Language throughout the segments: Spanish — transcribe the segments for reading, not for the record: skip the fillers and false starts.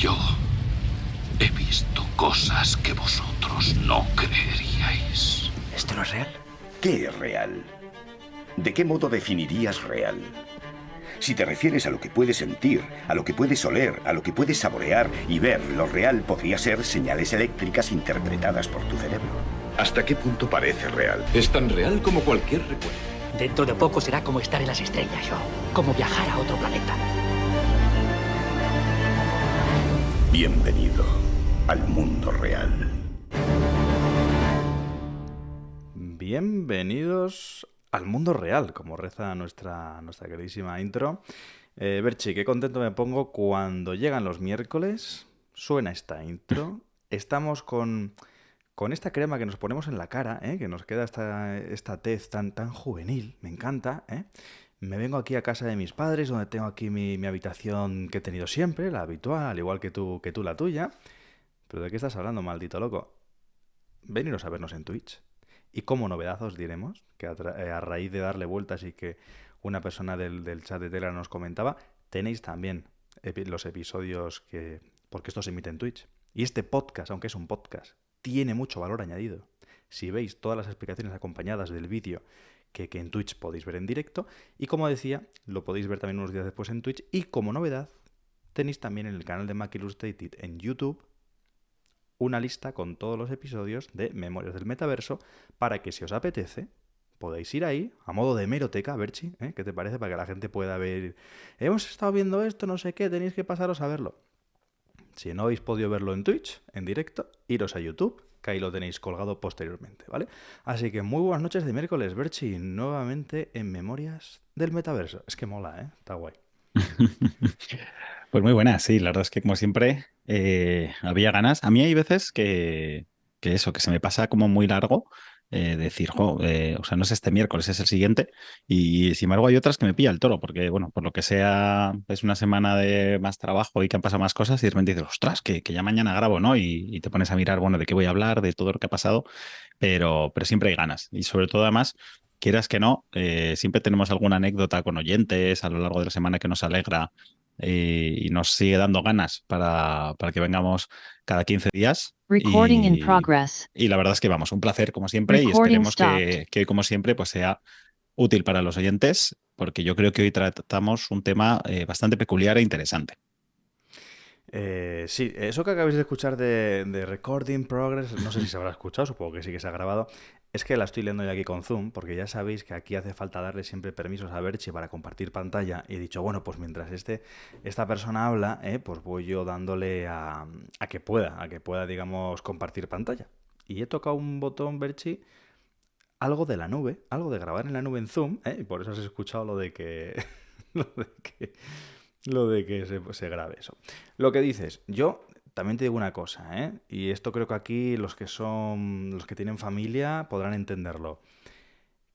Yo he visto cosas que vosotros no creeríais. ¿Esto no es real? ¿Qué es real? ¿De qué modo definirías real? Si te refieres a lo que puedes sentir, a lo que puedes oler, a lo que puedes saborear y ver, lo real podría ser señales eléctricas interpretadas por tu cerebro. ¿Hasta qué punto parece real? Es tan real como cualquier recuerdo. Dentro de poco será como estar en las estrellas, yo. Como viajar a otro planeta. Bienvenido al mundo real. Bienvenidos al mundo real, como reza nuestra queridísima intro. Berchi, qué contento me pongo cuando llegan los miércoles, suena esta intro, estamos con esta crema que nos ponemos en la cara, que nos queda esta tez tan juvenil, me encanta. Me vengo aquí a casa de mis padres, donde tengo aquí mi habitación que he tenido siempre, la habitual, al igual que tú la tuya. ¿Pero de qué estás hablando, maldito loco? Veniros a vernos en Twitch. Y como novedad os diremos que a raíz de darle vueltas y que una persona del chat de Telegram nos comentaba, tenéis también los episodios porque esto se emite en Twitch. Y este podcast, aunque es un podcast, tiene mucho valor añadido. Si veis todas las explicaciones acompañadas del vídeo que en Twitch podéis ver en directo, y como decía, lo podéis ver también unos días después en Twitch, y como novedad, tenéis también en el canal de Mac Illustrated en YouTube una lista con todos los episodios de Memorias del Metaverso para que si os apetece podáis ir ahí a modo de hemeroteca, Berchi, ¿qué te parece? Para que la gente pueda ver, hemos estado viendo esto, no sé qué, tenéis que pasaros a verlo. Si no habéis podido verlo en Twitch, en directo, iros a YouTube, que ahí lo tenéis colgado posteriormente, ¿vale? Así que muy buenas noches de miércoles, Berchi, nuevamente en Memorias del Metaverso. Es que mola, está guay. Pues muy buena, sí, la verdad es que como siempre había ganas. A mí hay veces que se me pasa como muy largo decir, o sea, no es este miércoles, es el siguiente, y sin embargo hay otras que me pilla el toro, porque bueno, por lo que sea, es una semana de más trabajo y que han pasado más cosas y de repente dices, ostras, que ya mañana grabo, ¿no? Y te pones a mirar, bueno, de qué voy a hablar, de todo lo que ha pasado, pero siempre hay ganas, y sobre todo además, quieras que no, siempre tenemos alguna anécdota con oyentes a lo largo de la semana que nos alegra y nos sigue dando ganas para que vengamos cada 15 días. Recording in progress. Y la verdad es que vamos, un placer como siempre y esperemos que hoy como siempre pues sea útil para los oyentes porque yo creo que hoy tratamos un tema bastante peculiar e interesante. Sí, eso que acabáis de escuchar de Recording Progress, no sé si se habrá escuchado, supongo que sí que se ha grabado, es que la estoy leyendo yo aquí con Zoom, porque ya sabéis que aquí hace falta darle siempre permisos a Berchi para compartir pantalla, y he dicho, bueno, pues mientras esta persona habla, pues voy yo dándole a que pueda, digamos, compartir pantalla. Y he tocado un botón, Berchi, algo de la nube, algo de grabar en la nube en Zoom, y por eso has escuchado lo de que... lo de que se grabe eso. Lo que dices, yo también te digo una cosa, y esto creo que aquí los que tienen familia podrán entenderlo.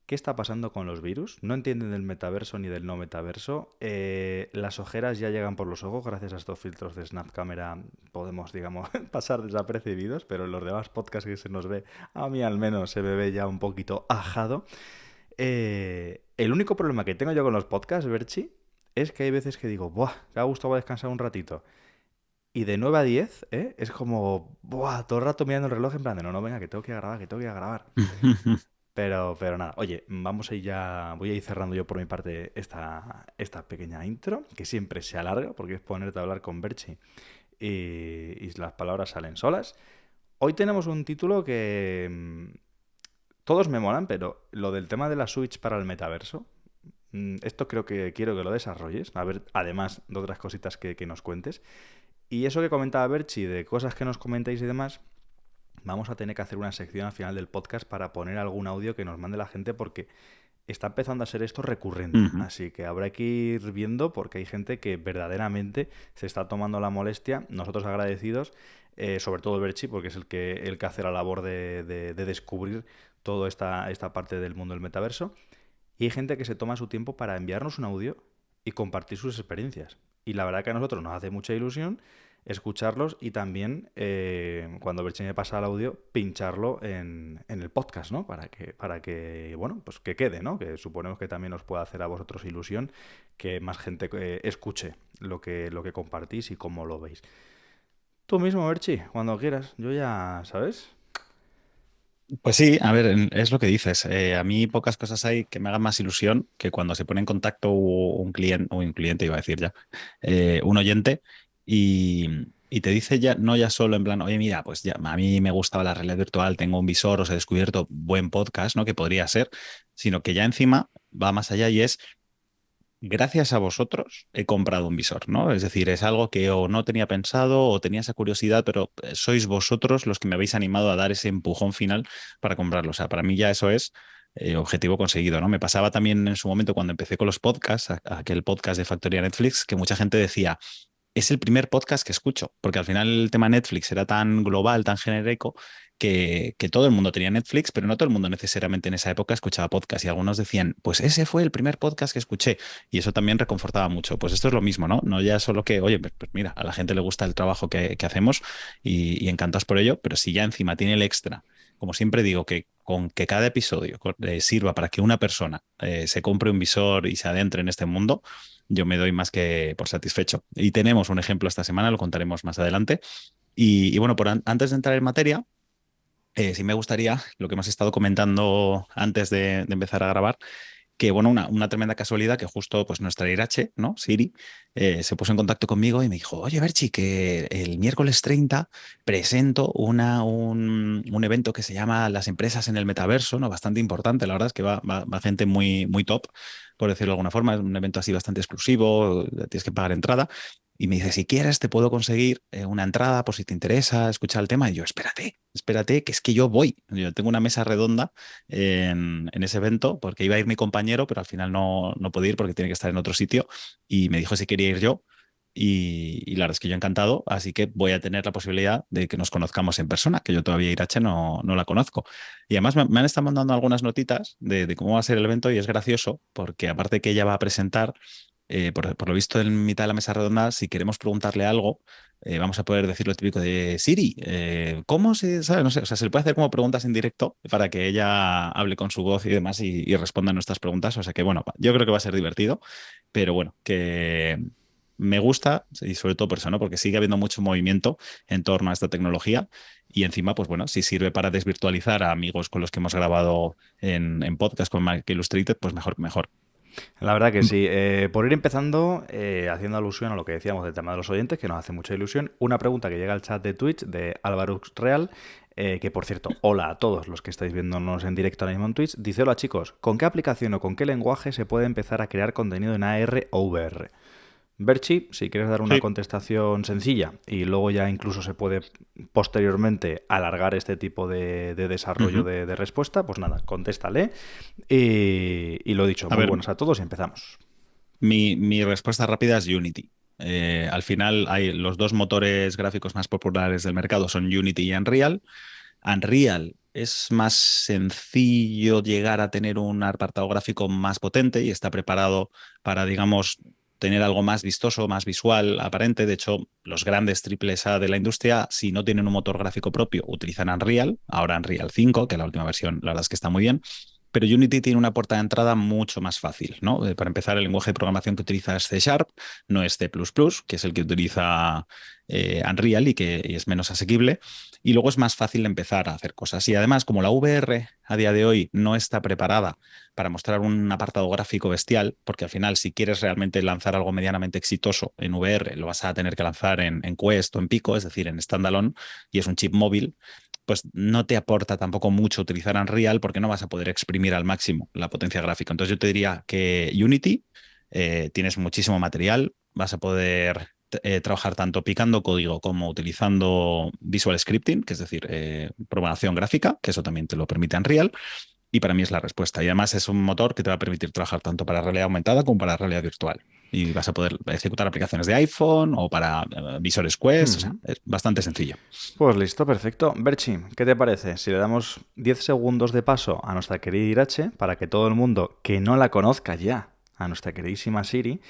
¿Qué está pasando con los virus? No entienden del metaverso ni del no metaverso. Las ojeras ya llegan por los ojos. Gracias a estos filtros de Snap Camera podemos, digamos, pasar desapercibidos, pero en los demás podcasts que se nos ve, a mí al menos se me ve ya un poquito ajado. El único problema que tengo yo con los podcasts, Berchi, es que hay veces que digo, ¡buah! Que a gusto voy a descansar un ratito. Y de 9 a 10, es como, ¡buah! Todo el rato mirando el reloj en plan de, no, venga, que tengo que grabar. Pero nada, oye, voy a ir cerrando yo por mi parte esta pequeña intro, que siempre se alarga, porque es ponerte a hablar con Berchi y las palabras salen solas. Hoy tenemos un título que todos me molan, pero lo del tema de la Switch para el metaverso, esto quiero que lo desarrolles, a ver, además de otras cositas que nos cuentes. Y eso que comentaba Berchi, de cosas que nos comentáis y demás, vamos a tener que hacer una sección al final del podcast para poner algún audio que nos mande la gente porque está empezando a ser esto recurrente. Así que habrá que ir viendo porque hay gente que verdaderamente se está tomando la molestia, nosotros agradecidos, sobre todo Berchi, porque es el que hace la labor de descubrir toda esta parte del mundo del metaverso. Y hay gente que se toma su tiempo para enviarnos un audio y compartir sus experiencias. Y la verdad que a nosotros nos hace mucha ilusión escucharlos y también, cuando Berchi me pasa el audio, pincharlo en el podcast, ¿no? Para que, bueno, pues que quede, ¿no? Que suponemos que también os pueda hacer a vosotros ilusión que más gente escuche lo que compartís y cómo lo veis. Tú mismo, Berchi, cuando quieras. Yo ya, ¿sabes? Pues sí, a ver, es lo que dices. A mí pocas cosas hay que me hagan más ilusión que cuando se pone en contacto un cliente, iba a decir ya, un oyente, y te dice ya, no ya solo en plan, oye, mira, pues ya a mí me gustaba la realidad virtual, tengo un visor, os he descubierto buen podcast, ¿no? Que podría ser, sino que ya encima va más allá y es gracias a vosotros he comprado un visor, ¿no? Es decir, es algo que o no tenía pensado o tenía esa curiosidad, pero sois vosotros los que me habéis animado a dar ese empujón final para comprarlo. O sea, para mí ya eso es objetivo conseguido, ¿no? Me pasaba también en su momento cuando empecé con los podcasts, aquel podcast de Factoría Netflix, que mucha gente decía, es el primer podcast que escucho, porque al final el tema Netflix era tan global, tan genérico, que todo el mundo tenía Netflix, pero no todo el mundo necesariamente en esa época escuchaba podcast. Y algunos decían, pues ese fue el primer podcast que escuché. Y eso también reconfortaba mucho. Pues esto es lo mismo, ¿no? No ya solo que, oye, pues mira, a la gente le gusta el trabajo que hacemos y encantados por ello, pero si ya encima tiene el extra, como siempre digo, que con que cada episodio sirva para que una persona se compre un visor y se adentre en este mundo, yo me doy más que por satisfecho. Y tenemos un ejemplo esta semana, lo contaremos más adelante. Y bueno, antes de entrar en materia, sí me gustaría, lo que hemos estado comentando antes de empezar a grabar, que bueno, una tremenda casualidad que justo pues nuestra Irache, ¿no? Siri, se puso en contacto conmigo y me dijo, oye, Berchi, que el miércoles 30 presento un evento que se llama Las empresas en el metaverso, ¿no? Bastante importante, la verdad es que va gente muy, muy top, por decirlo de alguna forma, es un evento así bastante exclusivo, tienes que pagar entrada. Y me dice, si quieres, te puedo conseguir una entrada por si te interesa escuchar el tema. Y yo, espérate, que es que yo voy. Yo tengo una mesa redonda en ese evento porque iba a ir mi compañero, pero al final no pude ir porque tiene que estar en otro sitio. Y me dijo si quería ir yo. Y la verdad es que yo encantado, así que voy a tener la posibilidad de que nos conozcamos en persona, que yo todavía Irache no la conozco. Y además me han estado mandando algunas notitas de cómo va a ser el evento y es gracioso porque aparte que ella va a presentar, por lo visto en mitad de la mesa redonda, si queremos preguntarle algo, vamos a poder decir lo típico de Siri, ¿cómo se sabe? No sé, o sea, se le puede hacer como preguntas en directo para que ella hable con su voz y demás y responda a nuestras preguntas. O sea que bueno, yo creo que va a ser divertido, pero bueno, que me gusta y sobre todo por eso, ¿no? Porque sigue habiendo mucho movimiento en torno a esta tecnología y encima, pues bueno, si sirve para desvirtualizar a amigos con los que hemos grabado en podcast con Mac Illustrated, pues mejor que mejor. La verdad que sí. Por ir empezando, haciendo alusión a lo que decíamos del tema de los oyentes, que nos hace mucha ilusión, una pregunta que llega al chat de Twitch de Álvaro Real, que por cierto, hola a todos los que estáis viéndonos en directo ahora mismo en Twitch, dice, hola chicos, ¿con qué aplicación o con qué lenguaje se puede empezar a crear contenido en AR o VR? Berchi, si quieres dar una contestación sencilla y luego ya incluso se puede posteriormente alargar este tipo de desarrollo de respuesta, pues nada, contéstale. Y lo dicho, muy buenos a todos y empezamos. Mi respuesta rápida es Unity. Al final hay los dos motores gráficos más populares del mercado son Unity y Unreal. Unreal es más sencillo llegar a tener un apartado gráfico más potente y está preparado para, digamos, tener algo más vistoso, más visual, aparente. De hecho, los grandes AAA de la industria, si no tienen un motor gráfico propio, utilizan Unreal, ahora Unreal 5, que la última versión, la verdad es que está muy bien. Pero Unity tiene una puerta de entrada mucho más fácil, ¿no? Para empezar, el lenguaje de programación que utiliza es C#, no es C++, que es el que utiliza Unreal y es menos asequible. Y luego es más fácil empezar a hacer cosas. Y además, como la VR a día de hoy no está preparada para mostrar un apartado gráfico bestial, porque al final, si quieres realmente lanzar algo medianamente exitoso en VR, lo vas a tener que lanzar en Quest o en Pico, es decir, en standalone, y es un chip móvil, pues no te aporta tampoco mucho utilizar Unreal porque no vas a poder exprimir al máximo la potencia gráfica. Entonces yo te diría que Unity, tienes muchísimo material, vas a poder trabajar tanto picando código como utilizando Visual Scripting, que es decir, programación gráfica, que eso también te lo permite Unreal. Y para mí es la respuesta. Y además es un motor que te va a permitir trabajar tanto para realidad aumentada como para realidad virtual. Y vas a poder ejecutar aplicaciones de iPhone o para visores Quest. O sea, es bastante sencillo. Pues listo, perfecto. Berchi, ¿qué te parece si le damos 10 segundos de paso a nuestra querida Irache para que todo el mundo que no la conozca ya, a nuestra queridísima Siri,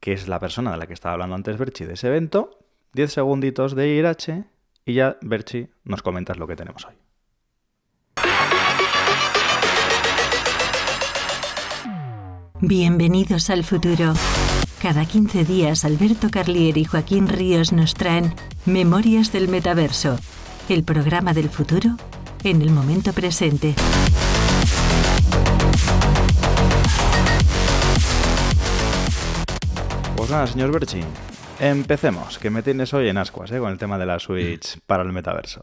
que es la persona de la que estaba hablando antes Berchi de ese evento, 10 segunditos de Irache y ya, Berchi, nos comentas lo que tenemos hoy. Bienvenidos al futuro. Cada 15 días, Alberto Carlier y Joaquín Ríos nos traen Memorias del Metaverso, el programa del futuro en el momento presente. Pues nada, señor Berchi, empecemos, que me tienes hoy en ascuas, con el tema de la Switch para el metaverso.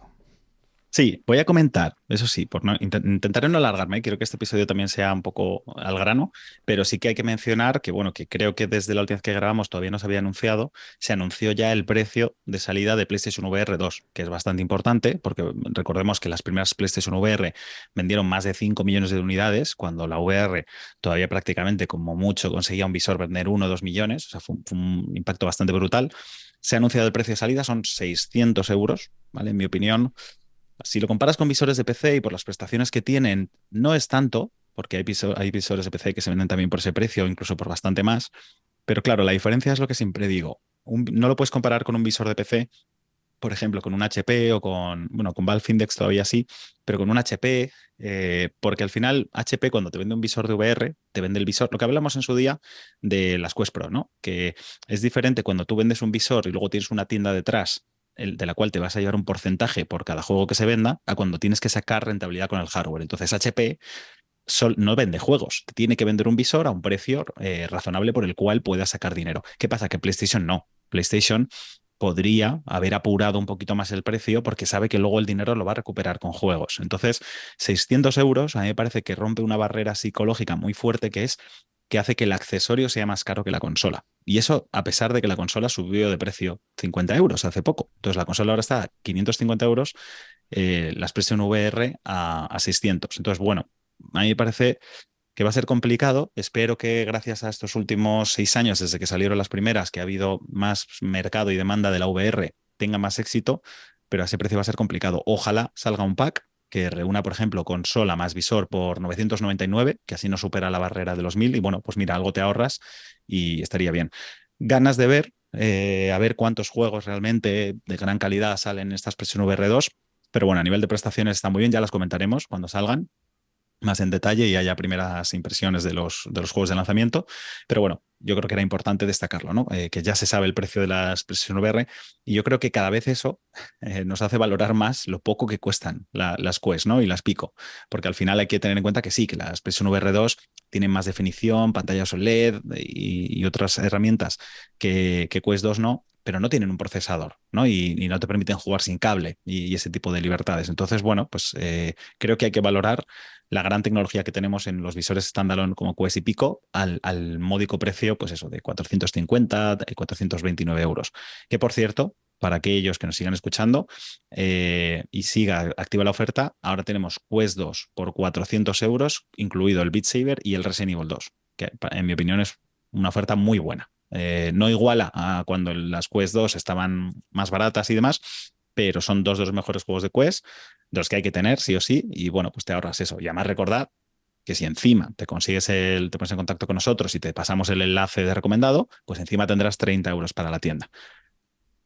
Sí, voy a comentar, eso sí, intentaré no alargarme, quiero que este episodio también sea un poco al grano, pero sí que hay que mencionar que, bueno, que creo que desde la última vez que grabamos todavía no se había anunciado, se anunció ya el precio de salida de PlayStation VR 2, que es bastante importante, porque recordemos que las primeras PlayStation VR vendieron más de 5 millones de unidades, cuando la VR todavía prácticamente como mucho conseguía un visor vender 1 o 2 millones, o sea, fue un impacto bastante brutal. Se ha anunciado el precio de salida, son 600 euros, ¿vale? En mi opinión, si lo comparas con visores de PC y por las prestaciones que tienen, no es tanto, porque hay visores de PC que se venden también por ese precio, incluso por bastante más. Pero claro, la diferencia es lo que siempre digo. No lo puedes comparar con un visor de PC, por ejemplo, con un HP o con Valve Index todavía sí, pero con un HP, porque al final HP cuando te vende un visor de VR, te vende el visor, lo que hablamos en su día de las Quest Pro, ¿no? Que es diferente cuando tú vendes un visor y luego tienes una tienda detrás de la cual te vas a llevar un porcentaje por cada juego que se venda, a cuando tienes que sacar rentabilidad con el hardware. Entonces HP no vende juegos, te tiene que vender un visor a un precio razonable por el cual puedas sacar dinero. ¿Qué pasa? Que PlayStation no. PlayStation podría haber apurado un poquito más el precio porque sabe que luego el dinero lo va a recuperar con juegos. Entonces, 600 euros a mí me parece que rompe una barrera psicológica muy fuerte que hace que el accesorio sea más caro que la consola. Y eso a pesar de que la consola subió de precio 50 euros hace poco. Entonces la consola ahora está a 550 euros, las PlayStation VR a 600. Entonces, bueno, a mí me parece que va a ser complicado. Espero que gracias a estos últimos 6 años, desde que salieron las primeras, que ha habido más mercado y demanda de la VR, tenga más éxito, pero a ese precio va a ser complicado. Ojalá salga un pack que reúna, por ejemplo, consola más visor por 999, que así no supera la barrera de los 1000, y bueno, pues mira, algo te ahorras y estaría bien. Ganas de ver, a ver cuántos juegos realmente de gran calidad salen en esta PlayStation VR 2, pero bueno, a nivel de prestaciones está muy bien, ya las comentaremos cuando salgan más en detalle y haya primeras impresiones de los juegos de lanzamiento. Pero bueno, yo creo que era importante destacarlo, ¿no? Que ya se sabe el precio de las PlayStation VR y yo creo que cada vez eso nos hace valorar más lo poco que cuestan las Quest, ¿no? Y las Pico, porque al final hay que tener en cuenta que sí, que las PlayStation VR 2 tienen más definición, pantallas OLED y otras herramientas que Quest 2 no, pero no tienen un procesador, ¿no? Y no te permiten jugar sin cable y ese tipo de libertades. Entonces, bueno, pues creo que hay que valorar la gran tecnología que tenemos en los visores standalone como Quest y Pico al módico precio, pues eso, de 450, 429 euros. Que por cierto, para aquellos que nos sigan escuchando y siga activa la oferta, ahora tenemos Quest 2 por 400 euros, incluido el Beat Saber y el Resident Evil 2, que en mi opinión es una oferta muy buena. No iguala a cuando las Quest 2 estaban más baratas y demás, pero son dos de los mejores juegos de Quest, de los que hay que tener sí o sí, y bueno, pues te ahorras eso. Y además recordad que si encima te pones en contacto con nosotros y te pasamos el enlace de recomendado, pues encima tendrás 30 euros para la tienda.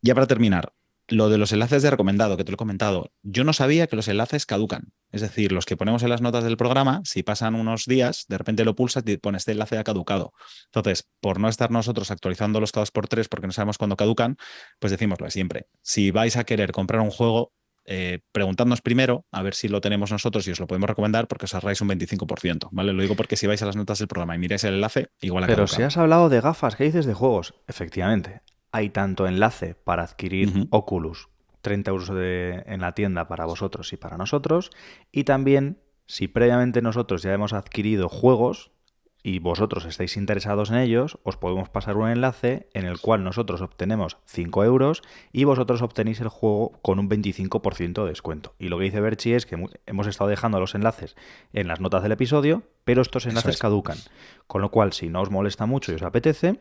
Ya para terminar, lo de los enlaces de recomendado, que te lo he comentado, yo no sabía que los enlaces caducan. Es decir, los que ponemos en las notas del programa, si pasan unos días, de repente lo pulsas y pone este enlace ha caducado. Entonces, por no estar nosotros actualizando los cada 2x3 porque no sabemos cuándo caducan, pues decimos lo de siempre. Si vais a querer comprar un juego, preguntadnos primero a ver si lo tenemos nosotros y os lo podemos recomendar porque os ahorráis un 25%, ¿vale? Lo digo porque si vais a las notas del programa y miráis el enlace, igual ha Pero caducado. si has hablado de gafas, ¿qué dices de juegos? Efectivamente, hay tanto enlace para adquirir Oculus, 30 euros en la tienda para vosotros y para nosotros, y también, si previamente nosotros ya hemos adquirido juegos y vosotros estáis interesados en ellos, os podemos pasar un enlace en el cual nosotros obtenemos 5 euros y vosotros obtenéis el juego con un 25% de descuento. Y lo que dice Berchi es que hemos estado dejando los enlaces en las notas del episodio, pero estos enlaces caducan. Con lo cual, si no os molesta mucho y os apetece,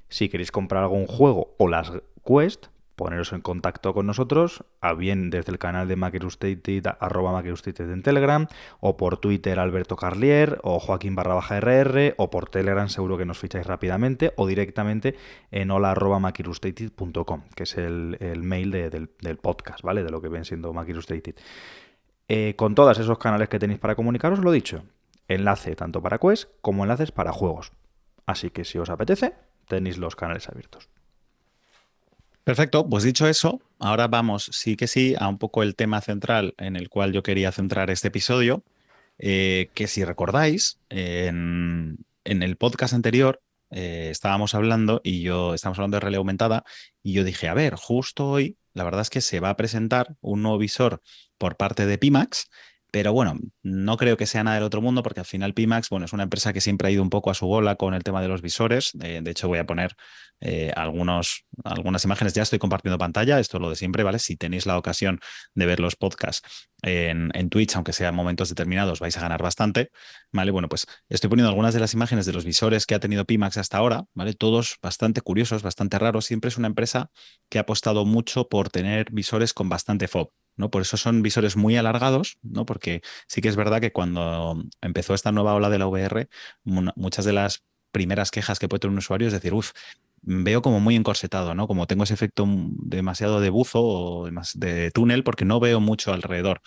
si queréis comprar algún juego o las Quest, poneros en contacto con nosotros, a bien desde el canal de MacIllustrated, @MacIllustrated en Telegram, o por Twitter Alberto Carlier, o Joaquín_RR, o por Telegram seguro que nos ficháis rápidamente, o directamente en hola@MacIllustrated.com, que es el mail del podcast, ¿vale? De lo que ven siendo MacIllustrated. Con todos esos canales que tenéis para comunicaros, lo dicho, enlace tanto para Quest como enlaces para juegos. Así que si os apetece, tenéis los canales abiertos. Perfecto, pues dicho eso, ahora vamos, sí que sí, a un poco el tema central en el cual yo quería centrar este episodio, que si recordáis, en el podcast anterior estábamos hablando de realidad aumentada y yo dije, a ver, justo hoy, la verdad es que se va a presentar un nuevo visor por parte de Pimax, pero bueno, no creo que sea nada del otro mundo porque al final Pimax, bueno, es una empresa que siempre ha ido un poco a su bola con el tema de los visores. De hecho, voy a poner algunas imágenes. Ya estoy compartiendo pantalla, esto es lo de siempre, ¿vale? Si tenéis la ocasión de ver los podcasts en Twitch, aunque sea en momentos determinados, vais a ganar bastante, ¿vale? Bueno, pues estoy poniendo algunas de las imágenes de los visores que ha tenido Pimax hasta ahora, ¿vale? Todos bastante curiosos, bastante raros. Siempre es una empresa que ha apostado mucho por tener visores con bastante FOB, ¿no? Por eso son visores muy alargados, ¿no? Porque sí que es verdad que cuando empezó esta nueva ola de la VR, muchas de las primeras quejas que puede tener un usuario es decir, veo como muy encorsetado, ¿no? Como tengo ese efecto demasiado de buzo o de túnel porque no veo mucho alrededor.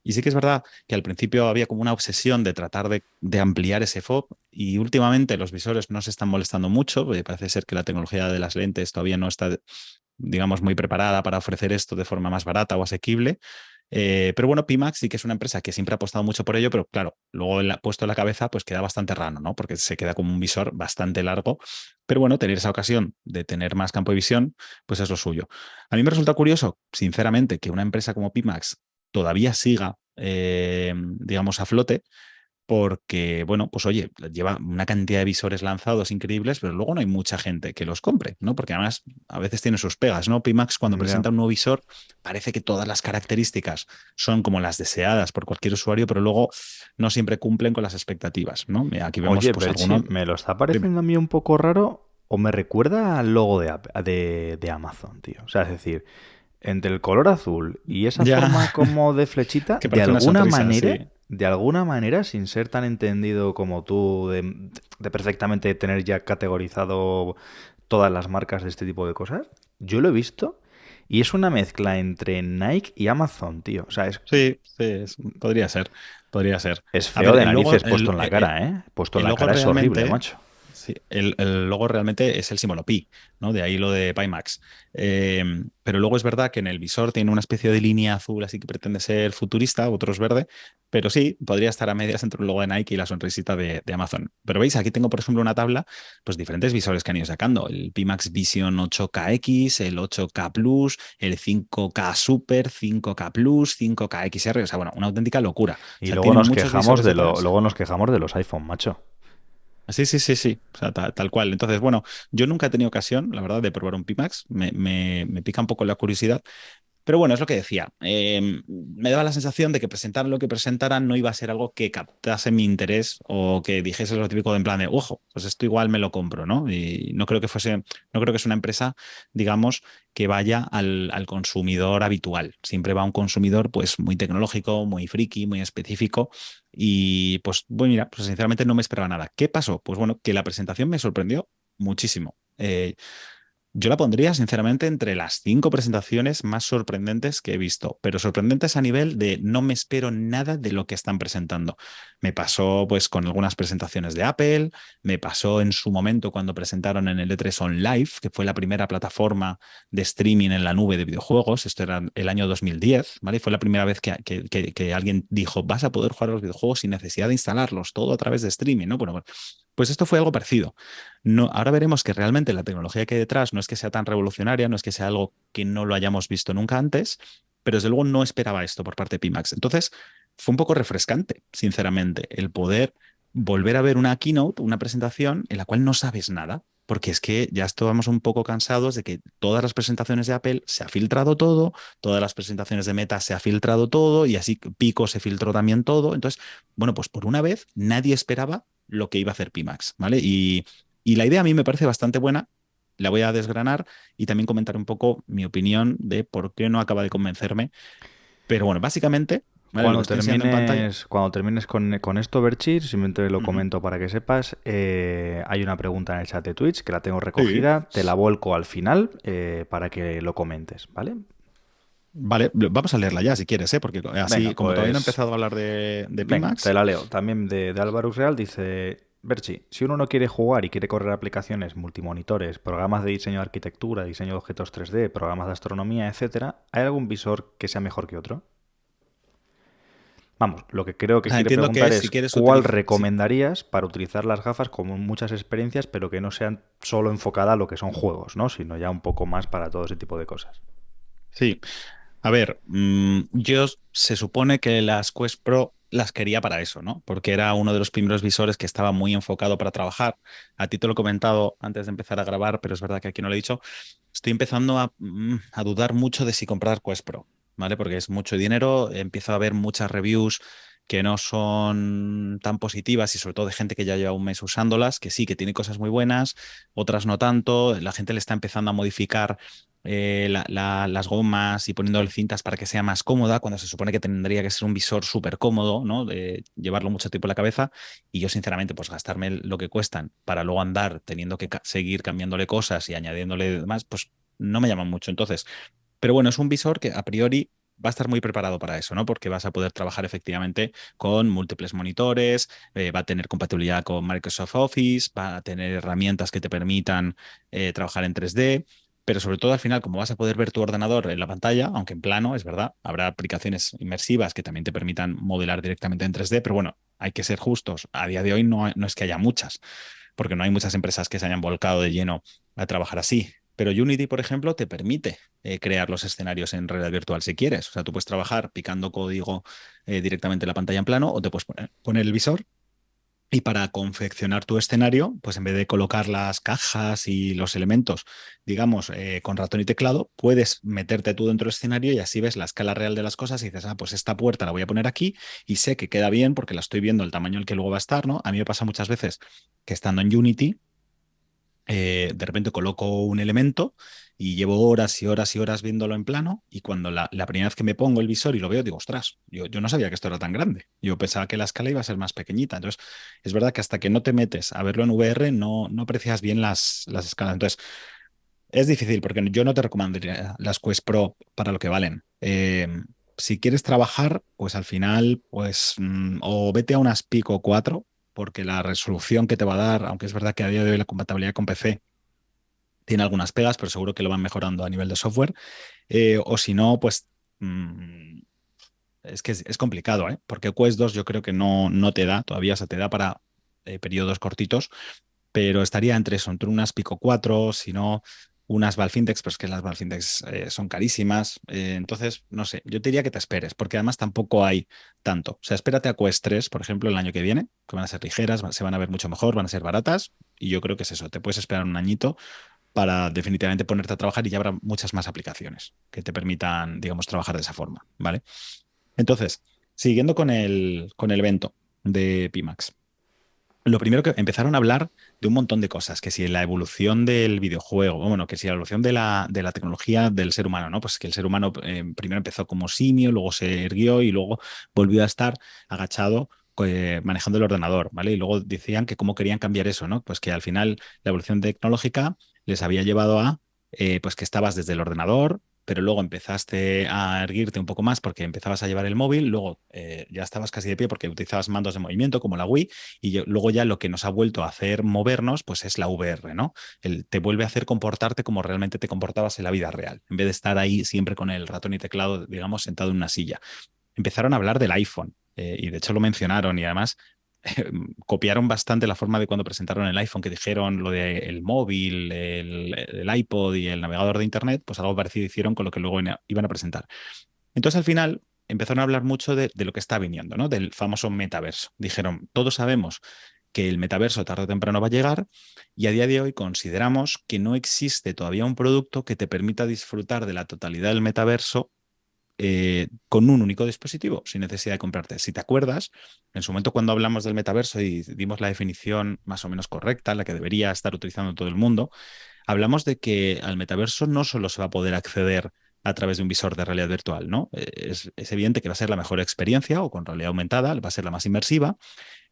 Y sí que es verdad que al principio había como una obsesión de tratar de ampliar ese FOB y últimamente los visores no se están molestando mucho, porque parece ser que la tecnología de las lentes todavía no está, digamos, muy preparada para ofrecer esto de forma más barata o asequible. Pero bueno, Pimax sí que es una empresa que siempre ha apostado mucho por ello, pero claro, luego puesto en la cabeza pues queda bastante raro, ¿no? Porque se queda como un visor bastante largo. Pero bueno, tener esa ocasión de tener más campo de visión, pues es lo suyo. A mí me resulta curioso, sinceramente, que una empresa como Pimax todavía siga, digamos, a flote, porque, bueno, pues oye, lleva una cantidad de visores lanzados increíbles, pero luego no hay mucha gente que los compre, ¿no? Porque además a veces tiene sus pegas, ¿no? Pimax cuando presenta un nuevo visor parece que todas las características son como las deseadas por cualquier usuario, pero luego no siempre cumplen con las expectativas, ¿no? Aquí vemos, Oye, pues, Berchi, me lo está pareciendo a mí un poco raro o me recuerda al logo de Amazon, tío. O sea, es decir, entre el color azul y esa forma como de flechita, que de parece una alguna sonrisa, manera, sí. de alguna manera, sin ser tan entendido como tú, de perfectamente tener ya categorizado todas las marcas de este tipo de cosas, yo lo he visto y es una mezcla entre Nike y Amazon, tío. O sea, Sí, podría ser, podría ser. es A feo ver, de el logo, narices puesto en la cara, ¿eh? Puesto en el la logo cara es horrible, realmente, macho. sí, el logo realmente es el símbolo pi, ¿no? De ahí lo de Pimax. Pero luego es verdad que en el visor tiene una especie de línea azul, así que pretende ser futurista, otro es verde, pero sí, podría estar a medias entre el logo de Nike y la sonrisita de Amazon. Pero veis, aquí tengo, por ejemplo, una tabla, pues diferentes visores que han ido sacando. El Pimax Vision 8KX, el 8K Plus, el 5K Super, 5K Plus, 5K XR, o sea, bueno, una auténtica locura. O Y sea, luego tienen nos muchos quejamos visores detrás. luego nos quejamos de los iPhone, macho. Sí. O sea, tal cual. Entonces, bueno, yo nunca he tenido ocasión, la verdad, de probar un Pimax. Me pica un poco la curiosidad. Pero bueno, es lo que decía. Me daba la sensación de que presentaran lo que presentaran no iba a ser algo que captase mi interés o que dijese lo típico de en plan de, ojo, pues esto igual me lo compro, ¿no? Y no creo que es una empresa, digamos, que vaya al consumidor habitual. Siempre va a un consumidor, pues, muy tecnológico, muy friki, muy específico. Y pues, bueno, mira, pues sinceramente no me esperaba nada. ¿Qué pasó? Pues bueno, que la presentación me sorprendió muchísimo. Yo la pondría, sinceramente, entre las 5 presentaciones más sorprendentes que he visto, pero sorprendentes a nivel de no me espero nada de lo que están presentando. Me pasó pues con algunas presentaciones de Apple, me pasó en su momento cuando presentaron en el E3 On Live, que fue la primera plataforma de streaming en la nube de videojuegos, esto era el año 2010, ¿vale? Y fue la primera vez que alguien dijo, vas a poder jugar a los videojuegos sin necesidad de instalarlos, todo a través de streaming, ¿no? Bueno, pues esto fue algo parecido. No, ahora veremos que realmente la tecnología que hay detrás no es que sea tan revolucionaria, no es que sea algo que no lo hayamos visto nunca antes, pero desde luego no esperaba esto por parte de Pimax. Entonces, fue un poco refrescante, sinceramente, el poder volver a ver una keynote, una presentación en la cual no sabes nada, porque es que ya estábamos un poco cansados de que todas las presentaciones de Apple se ha filtrado todo, todas las presentaciones de Meta se ha filtrado todo y así Pico se filtró también todo. Entonces, bueno, pues por una vez nadie esperaba lo que iba a hacer Pimax, ¿vale? Y la idea a mí me parece bastante buena, la voy a desgranar y también comentar un poco mi opinión de por qué no acaba de convencerme. Pero bueno, básicamente, ¿vale? Lo estoy enseñando en pantalla. Cuando termines con esto, Berchi, simplemente lo comento para que sepas, hay una pregunta en el chat de Twitch que la tengo recogida, te la vuelco al final para que lo comentes, ¿vale? Vale, vamos a leerla ya si quieres, ¿eh? Porque así, Venga, como todavía no he pues, empezado a hablar de venga, Pimax. te la leo. También de Álvaro Real dice, Berchi, si uno no quiere jugar y quiere correr aplicaciones, multimonitores, programas de diseño de arquitectura, diseño de objetos 3D, programas de astronomía, etcétera, ¿hay algún visor que sea mejor que otro? Vamos, lo que creo O que sea, quiere entiendo que preguntar si es quieres ¿cuál utilizar... Sí, recomendarías para utilizar las gafas como muchas experiencias, pero que no sean solo enfocadas a lo que son juegos, ¿no? Sino ya un poco más para todo ese tipo de cosas. sí. A ver, yo se supone que las Quest Pro las quería para eso, ¿no? Porque era uno de los primeros visores que estaba muy enfocado para trabajar. A ti te lo he comentado antes de empezar a grabar, pero es verdad que aquí no lo he dicho. Estoy empezando a dudar mucho de si comprar Quest Pro, ¿vale? Porque es mucho dinero, empiezo a ver muchas reviews que no son tan positivas y sobre todo de gente que ya lleva un mes usándolas, que sí, que tiene cosas muy buenas, otras no tanto. La gente le está empezando a modificar las gomas y poniéndole cintas para que sea más cómoda, cuando se supone que tendría que ser un visor súper cómodo, ¿no? De llevarlo mucho tiempo en la cabeza. Y yo, sinceramente, pues gastarme lo que cuestan para luego andar teniendo que seguir cambiándole cosas y añadiéndole demás, pues no me llaman mucho. Entonces, pero bueno, es un visor que a priori va a estar muy preparado para eso, ¿no? Porque vas a poder trabajar efectivamente con múltiples monitores, va a tener compatibilidad con Microsoft Office, va a tener herramientas que te permitan trabajar en 3D. Pero sobre todo al final, como vas a poder ver tu ordenador en la pantalla, aunque en plano, es verdad, habrá aplicaciones inmersivas que también te permitan modelar directamente en 3D, pero bueno, hay que ser justos. A día de hoy no es que haya muchas, porque no hay muchas empresas que se hayan volcado de lleno a trabajar así. Pero Unity, por ejemplo, te permite crear los escenarios en realidad virtual si quieres. O sea, tú puedes trabajar picando código directamente en la pantalla en plano o te puedes poner el visor y para confeccionar tu escenario, pues en vez de colocar las cajas y los elementos, digamos, con ratón y teclado, puedes meterte tú dentro del escenario y así ves la escala real de las cosas y dices, ah, pues esta puerta la voy a poner aquí y sé que queda bien porque la estoy viendo el tamaño al que luego va a estar, ¿no? A mí me pasa muchas veces que estando en Unity, de repente coloco un elemento y llevo horas y horas y horas viéndolo en plano y cuando la primera vez que me pongo el visor y lo veo, digo, ostras, yo no sabía que esto era tan grande. Yo pensaba que la escala iba a ser más pequeñita. Entonces, es verdad que hasta que no te metes a verlo en VR no aprecias bien las escalas. Entonces, es difícil porque yo no te recomendaría las Quest Pro para lo que valen. Si quieres trabajar, pues al final, pues o vete a unas Pico 4 porque la resolución que te va a dar, aunque es verdad que a día de hoy la compatibilidad con PC tiene algunas pegas, pero seguro que lo van mejorando a nivel de software. O si no, pues es que es complicado, ¿eh? Porque Quest 2 yo creo que no te da, todavía se te da para periodos cortitos, pero estaría entre eso, entre unas Pico 4, si no unas Valfintex, pero es que las Valfintex son carísimas. Entonces, no sé, yo te diría que te esperes, porque además tampoco hay tanto. O sea, espérate a Quest 3, por ejemplo, el año que viene, que van a ser ligeras, se van a ver mucho mejor, van a ser baratas, y yo creo que es eso, te puedes esperar un añito para definitivamente ponerte a trabajar y ya habrá muchas más aplicaciones que te permitan, digamos, trabajar de esa forma, ¿vale? Entonces, siguiendo con el evento de Pimax. Lo primero que empezaron a hablar de un montón de cosas, que si la evolución del videojuego, bueno, que si la evolución de la tecnología del ser humano, ¿no? Pues que el ser humano primero empezó como simio, luego se erguió y luego volvió a estar agachado manejando el ordenador, ¿vale? Y luego decían que cómo querían cambiar eso, ¿no? Pues que al final la evolución tecnológica les había llevado a, pues que estabas desde el ordenador, pero luego empezaste a erguirte un poco más porque empezabas a llevar el móvil, luego ya estabas casi de pie porque utilizabas mandos de movimiento como la Wii y luego ya lo que nos ha vuelto a hacer movernos pues es la VR, ¿no? Te vuelve a hacer comportarte como realmente te comportabas en la vida real, en vez de estar ahí siempre con el ratón y teclado, digamos, sentado en una silla. Empezaron a hablar del iPhone y de hecho lo mencionaron y además copiaron bastante la forma de cuando presentaron el iPhone, que dijeron lo del móvil, el iPod y el navegador de Internet, pues algo parecido hicieron con lo que luego iban a presentar. Entonces al final empezaron a hablar mucho de lo que está viniendo, ¿no? Del famoso metaverso. Dijeron, todos sabemos que el metaverso tarde o temprano va a llegar y a día de hoy consideramos que no existe todavía un producto que te permita disfrutar de la totalidad del metaverso con un único dispositivo, sin necesidad de comprarte. Si te acuerdas, en su momento cuando hablamos del metaverso y dimos la definición más o menos correcta, la que debería estar utilizando todo el mundo, hablamos de que al metaverso no solo se va a poder acceder a través de un visor de realidad virtual, ¿no? Es evidente que va a ser la mejor experiencia o con realidad aumentada, va a ser la más inmersiva,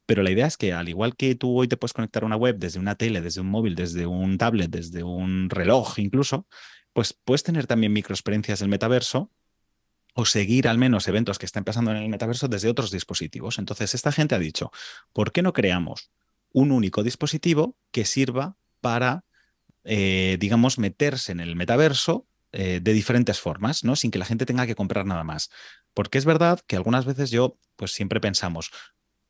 pero la idea es que al igual que tú hoy te puedes conectar a una web desde una tele, desde un móvil, desde un tablet, desde un reloj incluso, pues puedes tener también microexperiencias del metaverso o seguir al menos eventos que están pasando en el metaverso desde otros dispositivos. Entonces, esta gente ha dicho, ¿por qué no creamos un único dispositivo que sirva para, digamos, meterse en el metaverso de diferentes formas, ¿no? Sin que la gente tenga que comprar nada más. Porque es verdad que algunas veces pues siempre pensamos,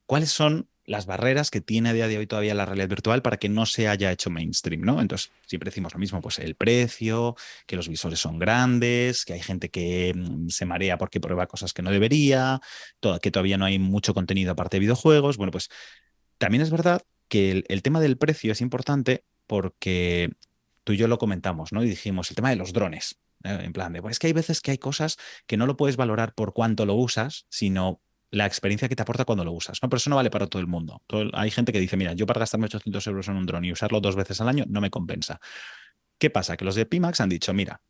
¿cuáles son las barreras que tiene a día de hoy todavía la realidad virtual para que no se haya hecho mainstream, ¿no? Entonces, siempre decimos lo mismo, pues el precio, que los visores son grandes, que hay gente que se marea porque prueba cosas que no debería, que todavía no hay mucho contenido aparte de videojuegos. Bueno, pues también es verdad que el tema del precio es importante porque tú y yo lo comentamos, ¿no? Y dijimos, el tema de los drones, en plan de, pues es que hay veces que hay cosas que no lo puedes valorar por cuánto lo usas, sino la experiencia que te aporta cuando lo usas, ¿no? Pero eso no vale para todo el mundo. Hay gente que dice, mira, yo para gastarme 800 euros en un dron y usarlo 2 veces al año no me compensa. ¿Qué pasa? Que los de Pimax han dicho, mira,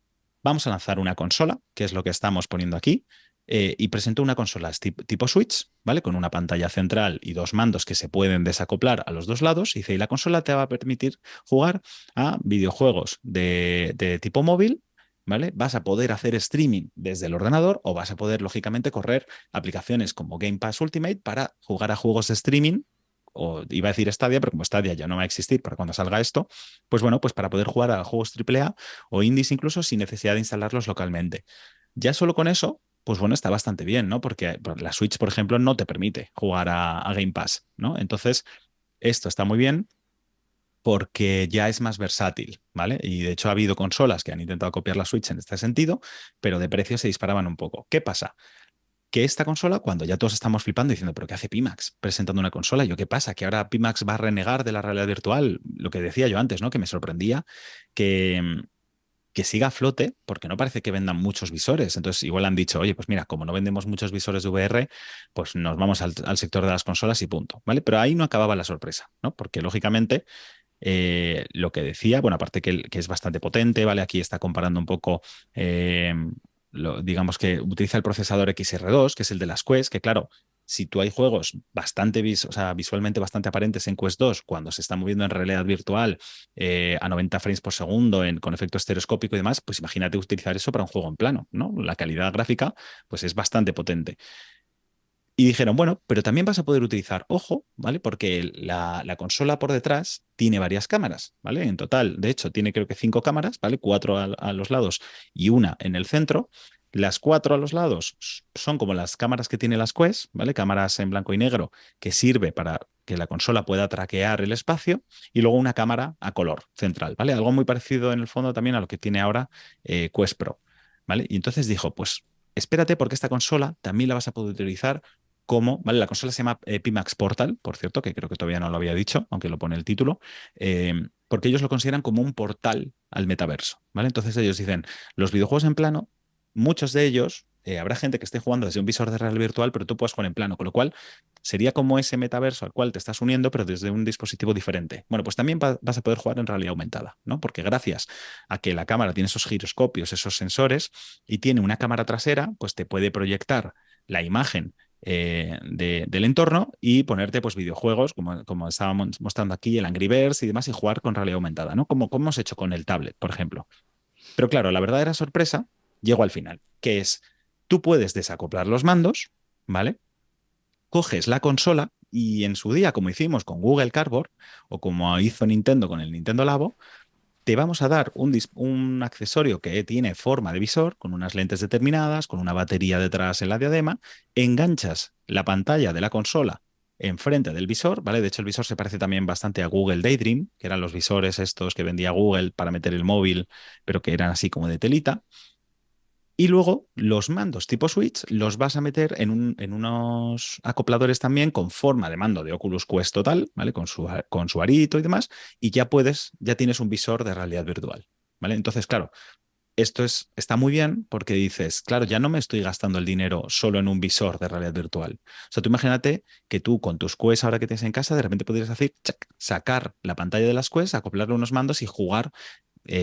vamos a lanzar una consola, que es lo que estamos poniendo aquí, y presentó una consola tipo Switch, ¿vale? Con una pantalla central y 2 mandos que se pueden desacoplar a los 2 lados. Y dice, y la consola te va a permitir jugar a videojuegos de tipo móvil, ¿vale? Vas a poder hacer streaming desde el ordenador o vas a poder, lógicamente, correr aplicaciones como Game Pass Ultimate para jugar a juegos de streaming, o iba a decir Stadia, pero como Stadia ya no va a existir para cuando salga esto, pues bueno, pues para poder jugar a juegos AAA o indies incluso sin necesidad de instalarlos localmente. Ya solo con eso, pues bueno, está bastante bien, ¿no? Porque la Switch, por ejemplo, no te permite jugar a Game Pass, ¿no? Entonces, esto está muy bien porque ya es más versátil, ¿vale? Y de hecho ha habido consolas que han intentado copiar la Switch en este sentido, pero de precio se disparaban un poco. ¿Qué pasa? Que esta consola, cuando ya todos estamos flipando diciendo, ¿pero qué hace Pimax presentando una consola? ¿Yo qué pasa? ¿Que ahora Pimax va a renegar de la realidad virtual? Lo que decía yo antes, ¿no? Que me sorprendía que, que siga a flote, porque no parece que vendan muchos visores. Entonces, igual han dicho, oye, pues mira, como no vendemos muchos visores de VR, pues nos vamos al sector de las consolas y punto, ¿vale? Pero ahí no acababa la sorpresa, ¿no? Porque lógicamente lo que decía, bueno, aparte que es bastante potente, ¿vale? Aquí está comparando un poco, digamos que utiliza el procesador XR2, que es el de las Quest, que claro, si tú hay juegos bastante o sea, visualmente bastante aparentes en Quest 2, cuando se está moviendo en realidad virtual a 90 frames por segundo con efecto estereoscópico y demás, pues imagínate utilizar eso para un juego en plano, ¿no? La calidad gráfica pues es bastante potente. Y dijeron, bueno, pero también vas a poder utilizar, ojo, ¿vale? Porque la consola por detrás tiene varias cámaras, ¿vale? En total, de hecho, tiene creo que 5 cámaras, ¿vale? 4 a los lados y una en el centro. Las 4 a los lados son como las cámaras que tiene las Quest, ¿vale? Cámaras en blanco y negro que sirve para que la consola pueda traquear el espacio y luego una cámara a color central, ¿vale? Algo muy parecido en el fondo también a lo que tiene ahora Quest Pro, ¿vale? Y entonces dijo, pues espérate porque esta consola también la vas a poder utilizar ¿vale? La consola se llama Pimax Portal, por cierto, que creo que todavía no lo había dicho, aunque lo pone el título, porque ellos lo consideran como un portal al metaverso, ¿vale? Entonces ellos dicen, los videojuegos en plano, muchos de ellos, habrá gente que esté jugando desde un visor de realidad virtual, pero tú puedes jugar en plano, con lo cual sería como ese metaverso al cual te estás uniendo, pero desde un dispositivo diferente. Bueno, pues también vas a poder jugar en realidad aumentada, ¿no? Porque gracias a que la cámara tiene esos giroscopios, esos sensores, y tiene una cámara trasera, pues te puede proyectar la imagen del entorno y ponerte pues videojuegos como estábamos mostrando aquí, el Angry Birds y demás, y jugar con realidad aumentada, ¿no? Como hemos hecho con el tablet, por ejemplo. Pero claro, la verdadera sorpresa llegó al final, que es, tú puedes desacoplar los mandos, ¿vale? Coges la consola y en su día, como hicimos con Google Cardboard o como hizo Nintendo con el Nintendo Labo, te vamos a dar un accesorio que tiene forma de visor, con unas lentes determinadas, con una batería detrás en la diadema, enganchas la pantalla de la consola enfrente del visor, ¿vale? De hecho, el visor se parece también bastante a Google Daydream, que eran los visores estos que vendía Google para meter el móvil, pero que eran así como de telita. Y luego los mandos tipo Switch los vas a meter en unos acopladores también con forma de mando de Oculus Quest total, ¿vale? Con su arito y demás, y ya tienes un visor de realidad virtual, ¿vale? Entonces, claro, está muy bien porque dices, claro, ya no me estoy gastando el dinero solo en un visor de realidad virtual. O sea, tú imagínate que tú con tus Quest ahora que tienes en casa, de repente podrías hacer, sacar la pantalla de las Quest, acoplarle unos mandos y jugar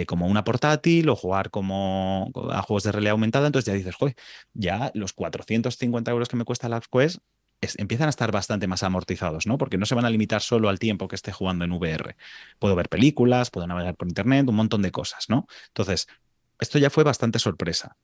como una portátil o jugar como a juegos de realidad aumentada. Entonces ya dices, joder, ya los 450 euros que me cuesta la Quest empiezan a estar bastante más amortizados, ¿no? Porque no se van a limitar solo al tiempo que esté jugando en VR. Puedo ver películas, puedo navegar por internet, un montón de cosas, ¿no? Entonces, esto ya fue bastante sorpresa.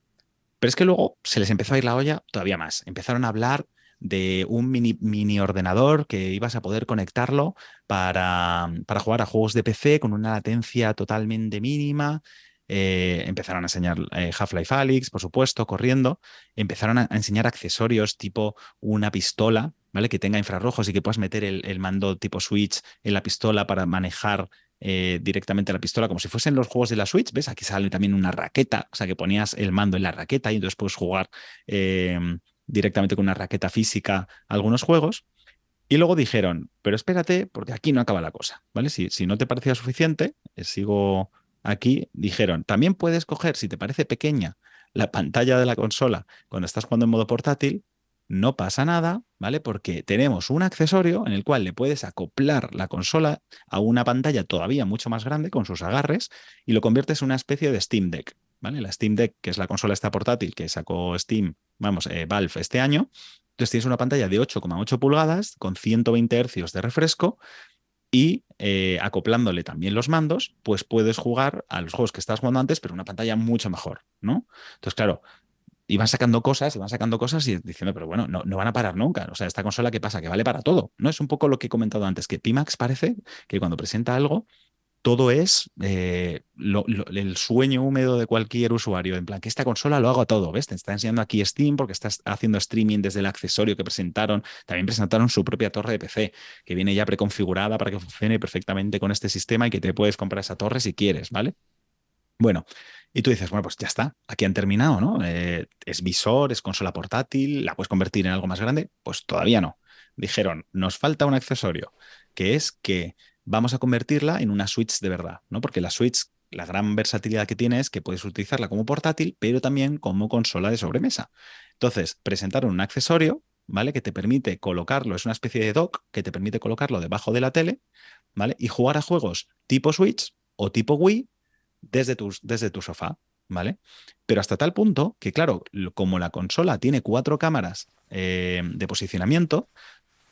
Pero es que luego se les empezó a ir la olla todavía más. Empezaron a hablar de un mini ordenador que ibas a poder conectarlo para jugar a juegos de PC con una latencia totalmente mínima. Empezaron a enseñar Half-Life Alyx, por supuesto, corriendo. Empezaron a enseñar accesorios tipo una pistola, ¿vale? Que tenga infrarrojos y que puedas meter el mando tipo Switch en la pistola para manejar directamente la pistola, como si fuesen los juegos de la Switch. ¿Ves? Aquí sale también una raqueta, o sea que ponías el mando en la raqueta y entonces puedes jugar directamente con una raqueta física a algunos juegos. Y luego dijeron, pero espérate, porque aquí no acaba la cosa, ¿vale? Si no te parecía suficiente, sigo aquí, dijeron, también puedes coger, si te parece pequeña, la pantalla de la consola cuando estás jugando en modo portátil, no pasa nada, ¿vale? Porque tenemos un accesorio en el cual le puedes acoplar la consola a una pantalla todavía mucho más grande con sus agarres y lo conviertes en una especie de Steam Deck, ¿vale? La Steam Deck, que es la consola esta portátil que sacó Valve este año. Entonces tienes una pantalla de 8,8 pulgadas con 120 hercios de refresco y acoplándole también los mandos, pues puedes jugar a los juegos que estabas jugando antes, pero una pantalla mucho mejor, ¿no? Entonces, claro, iban sacando cosas y diciendo, pero bueno, no van a parar nunca. O sea, esta consola, ¿qué pasa? Que vale para todo, ¿no? Es un poco lo que he comentado antes, que Pimax parece que cuando presenta algo, todo es el sueño húmedo de cualquier usuario. En plan, que esta consola lo haga todo, ¿ves? Te está enseñando aquí Steam porque estás haciendo streaming desde el accesorio que presentaron. También presentaron su propia torre de PC, que viene ya preconfigurada para que funcione perfectamente con este sistema y que te puedes comprar esa torre si quieres, ¿vale? Bueno, y tú dices, bueno, pues ya está, aquí han terminado, ¿no? Es visor, es consola portátil, la puedes convertir en algo más grande. Pues todavía no. Dijeron, nos falta un accesorio, que es que vamos a convertirla en una Switch de verdad, ¿no? Porque la Switch, la gran versatilidad que tiene es que puedes utilizarla como portátil, pero también como consola de sobremesa. Entonces, presentaron un accesorio, ¿vale? Que te permite colocarlo, es una especie de dock que te permite colocarlo debajo de la tele, ¿vale? Y jugar a juegos tipo Switch o tipo Wii desde tu sofá, ¿vale? Pero hasta tal punto que, claro, como la consola tiene 4 cámaras de posicionamiento,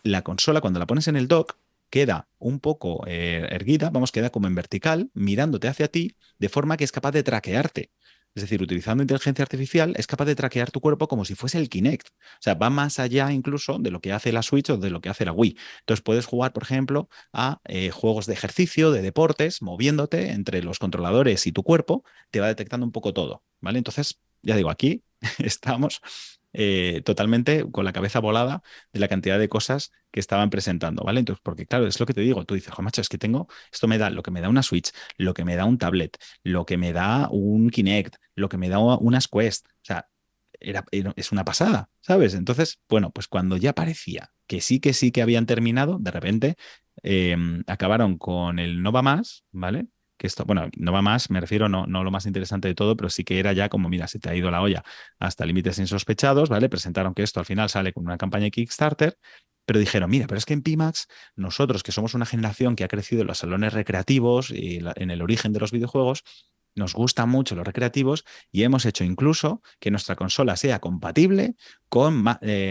la consola, cuando la pones en el dock, queda un poco erguida, queda como en vertical, mirándote hacia ti, de forma que es capaz de traquearte. Es decir, utilizando inteligencia artificial, es capaz de traquear tu cuerpo como si fuese el Kinect. O sea, va más allá incluso de lo que hace la Switch o de lo que hace la Wii. Entonces puedes jugar, por ejemplo, a juegos de ejercicio, de deportes, moviéndote entre los controladores y tu cuerpo, te va detectando un poco todo, ¿vale? Entonces, ya digo, aquí estamos totalmente con la cabeza volada de la cantidad de cosas que estaban presentando, ¿vale? Entonces, porque claro, es lo que te digo, tú dices, jo, macho, es que esto me da lo que me da una Switch, lo que me da un tablet, lo que me da un Kinect, lo que me da unas Quest, o sea, es una pasada, ¿sabes? Entonces, bueno, pues cuando ya parecía que sí que habían terminado, de repente acabaron con el no va más, ¿vale? Que esto, bueno, no va más, me refiero, no lo más interesante de todo, pero sí que era ya como, mira, se te ha ido la olla hasta límites insospechados, ¿vale? Presentaron que esto al final sale con una campaña de Kickstarter, pero dijeron, mira, pero es que en Pimax, nosotros que somos una generación que ha crecido en los salones recreativos y en el origen de los videojuegos, nos gustan mucho los recreativos y hemos hecho incluso que nuestra consola sea compatible con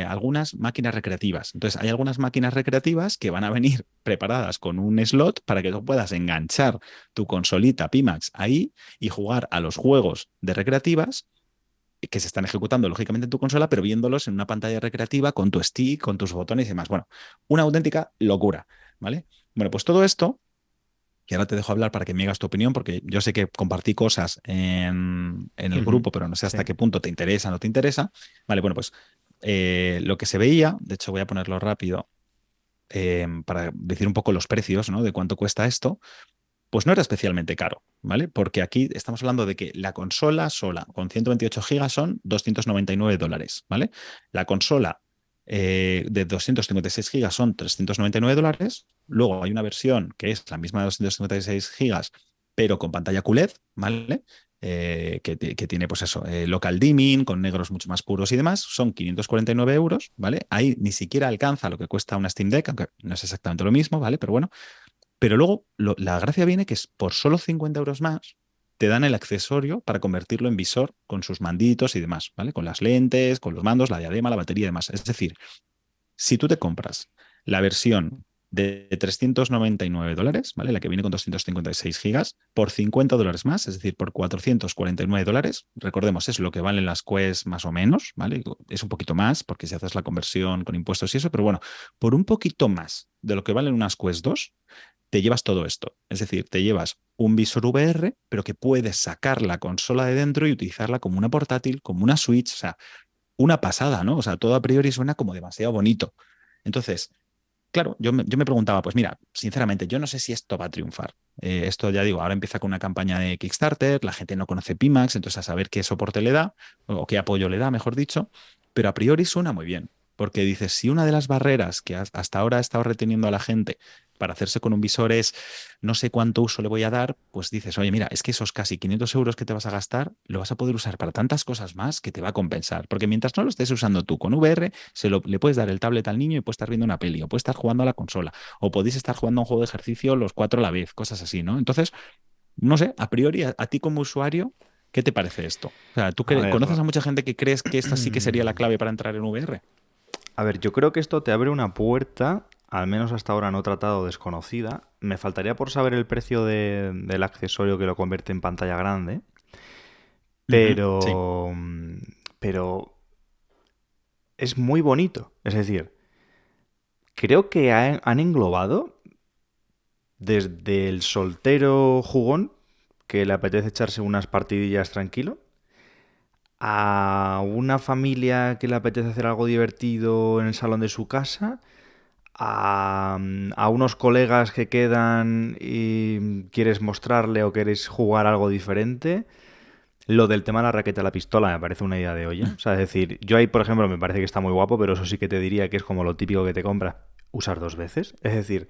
algunas máquinas recreativas. Entonces, hay algunas máquinas recreativas que van a venir preparadas con un slot para que tú puedas enganchar tu consolita Pimax ahí y jugar a los juegos de recreativas que se están ejecutando lógicamente en tu consola, pero viéndolos en una pantalla recreativa con tu stick, con tus botones y demás. Bueno, una auténtica locura, ¿vale? Bueno, pues todo esto, y ahora te dejo hablar para que me digas tu opinión, porque yo sé que compartí cosas en el grupo, pero no sé hasta qué punto te interesa o no te interesa. Vale, bueno, pues lo que se veía, de hecho voy a ponerlo rápido para decir un poco los precios, ¿no? De cuánto cuesta esto, pues no era especialmente caro, ¿vale? Porque aquí estamos hablando de que la consola sola con 128 gigas son $299, ¿vale? La consola de 256 gigas son $399. Luego hay una versión que es la misma de 256 gigas, pero con pantalla QLED, ¿vale? Que tiene, pues eso, local dimming, con negros mucho más puros y demás. Son 549 euros, ¿vale? Ahí ni siquiera alcanza lo que cuesta una Steam Deck, aunque no es exactamente lo mismo, ¿vale? Pero bueno. Pero luego la gracia viene que es por solo 50 euros más te dan el accesorio para convertirlo en visor con sus manditos y demás, ¿vale? Con las lentes, con los mandos, la diadema, la batería y demás. Es decir, si tú te compras la versión de $399, ¿vale? La que viene con 256 gigas, por $50 más, es decir, por $449. Recordemos, es lo que valen las Quest más o menos, ¿vale? Es un poquito más, porque si haces la conversión con impuestos y eso, pero bueno, por un poquito más de lo que valen unas Quest 2, te llevas todo esto. Es decir, te llevas un visor VR, pero que puedes sacar la consola de dentro y utilizarla como una portátil, como una Switch, o sea, una pasada, ¿no? O sea, todo a priori suena como demasiado bonito. Entonces, claro, yo me preguntaba, pues mira, sinceramente, yo no sé si esto va a triunfar. Esto ya digo, ahora empieza con una campaña de Kickstarter, la gente no conoce Pimax, entonces a saber qué soporte le da, o qué apoyo le da, mejor dicho, pero a priori suena muy bien, porque dices, si una de las barreras que hasta ahora ha estado reteniendo a la gente para hacerse con un visor es no sé cuánto uso le voy a dar, pues dices, oye, mira, es que esos casi 500 euros que te vas a gastar, lo vas a poder usar para tantas cosas más que te va a compensar, porque mientras no lo estés usando tú con VR, le puedes dar el tablet al niño y puede estar viendo una peli, o puede estar jugando a la consola, o podéis estar jugando a un juego de ejercicio los 4 a la vez, cosas así, ¿no? Entonces, no sé, a priori, a ti como usuario, ¿qué te parece esto? O sea, ¿tú A ver, conoces a mucha gente que crees que esta sí que sería la clave para entrar en VR? A ver, yo creo que esto te abre una puerta, al menos hasta ahora no tratado, desconocida. Me faltaría por saber el precio del accesorio que lo convierte en pantalla grande, pero, Sí. pero es muy bonito. Es decir, creo que han englobado desde el soltero jugón que le apetece echarse unas partidillas tranquilo, a una familia que le apetece hacer algo divertido en el salón de su casa, a unos colegas que quedan y quieres mostrarle o quieres jugar algo diferente. Lo del tema de la raqueta y la pistola me parece una idea de olla. O sea, es decir, yo ahí, por ejemplo, me parece que está muy guapo, pero eso sí que te diría que es como lo típico que te compras, usar 2 veces. Es decir,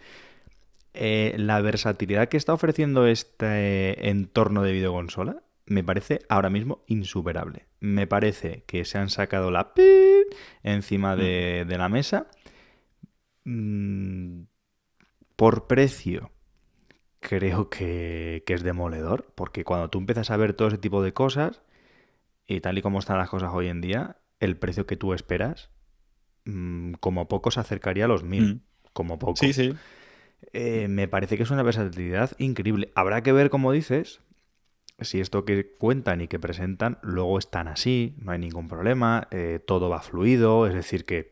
la versatilidad que está ofreciendo este entorno de videoconsola me parece ahora mismo insuperable. Me parece que se han sacado la pi encima de la mesa. Por precio, creo que es demoledor, porque cuando tú empiezas a ver todo ese tipo de cosas, y tal y como están las cosas hoy en día, el precio que tú esperas, como poco se acercaría a los 1.000, como poco. Sí, sí. Me parece que es una versatilidad increíble. Habrá que ver, como dices, si esto que cuentan y que presentan luego están así, no hay ningún problema, todo va fluido, es decir que...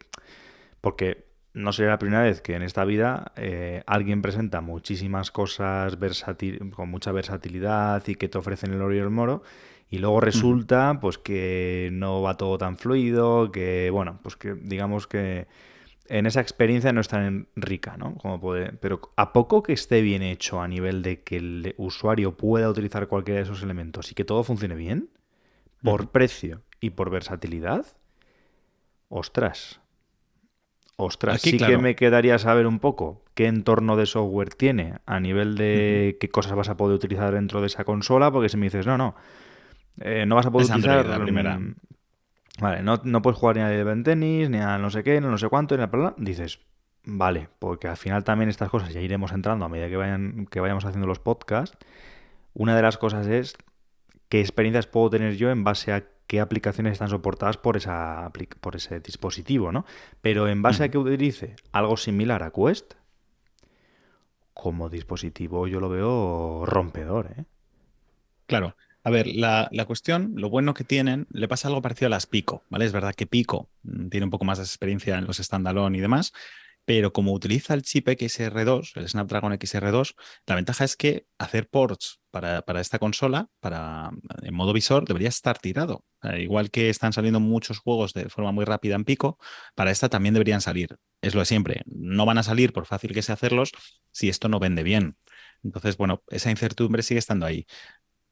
Porque no sería la primera vez que en esta vida alguien presenta muchísimas cosas con mucha versatilidad y que te ofrecen el oro y el moro, y luego resulta pues que no va todo tan fluido, que bueno, pues que digamos que en esa experiencia no es tan rica, ¿no? Pero a poco que esté bien hecho a nivel de que el usuario pueda utilizar cualquiera de esos elementos y que todo funcione bien, por precio y por versatilidad, ostras, Aquí, sí que claro. me quedaría saber un poco qué entorno de software tiene a nivel de qué cosas vas a poder utilizar dentro de esa consola, porque si me dices, no vas a poder Es Android utilizar... la primera. Vale, no puedes jugar ni a Eleven Tennis, ni a no sé qué, no sé cuánto, ni a bla, bla. Dices, vale, porque al final también estas cosas ya iremos entrando a medida que vayamos haciendo los podcasts. Una de las cosas es qué experiencias puedo tener yo en base a qué aplicaciones están soportadas por ese dispositivo, ¿no? Pero en base a que utilice algo similar a Quest, como dispositivo yo lo veo rompedor, ¿eh? Claro. A ver, la cuestión, lo bueno que tienen, le pasa algo parecido a las Pico, ¿vale? Es verdad que Pico tiene un poco más de experiencia en los standalone y demás, pero como utiliza el chip XR2, el Snapdragon XR2, la ventaja es que hacer ports para esta consola, en modo visor, debería estar tirado. Igual que están saliendo muchos juegos de forma muy rápida en Pico, para esta también deberían salir. Es lo de siempre. No van a salir, por fácil que sea hacerlos, si esto no vende bien. Entonces, bueno, esa incertidumbre sigue estando ahí.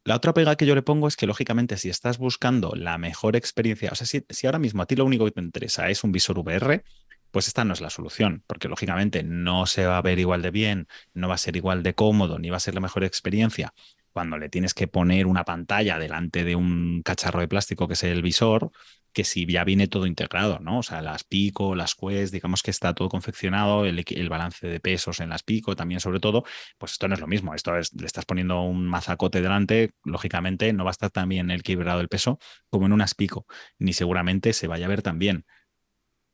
La otra pega que yo le pongo es que, lógicamente, si estás buscando la mejor experiencia, o sea, si ahora mismo a ti lo único que te interesa es un visor VR, pues esta no es la solución, porque lógicamente no se va a ver igual de bien, no va a ser igual de cómodo, ni va a ser la mejor experiencia cuando le tienes que poner una pantalla delante de un cacharro de plástico que es el visor, que si ya viene todo integrado, ¿no? O sea, las Pico, las Quest, digamos que está todo confeccionado, el balance de pesos en las Pico también sobre todo, pues esto no es lo mismo, le estás poniendo un mazacote delante, lógicamente no va a estar tan bien equilibrado el peso como en unas Pico, ni seguramente se vaya a ver tan bien.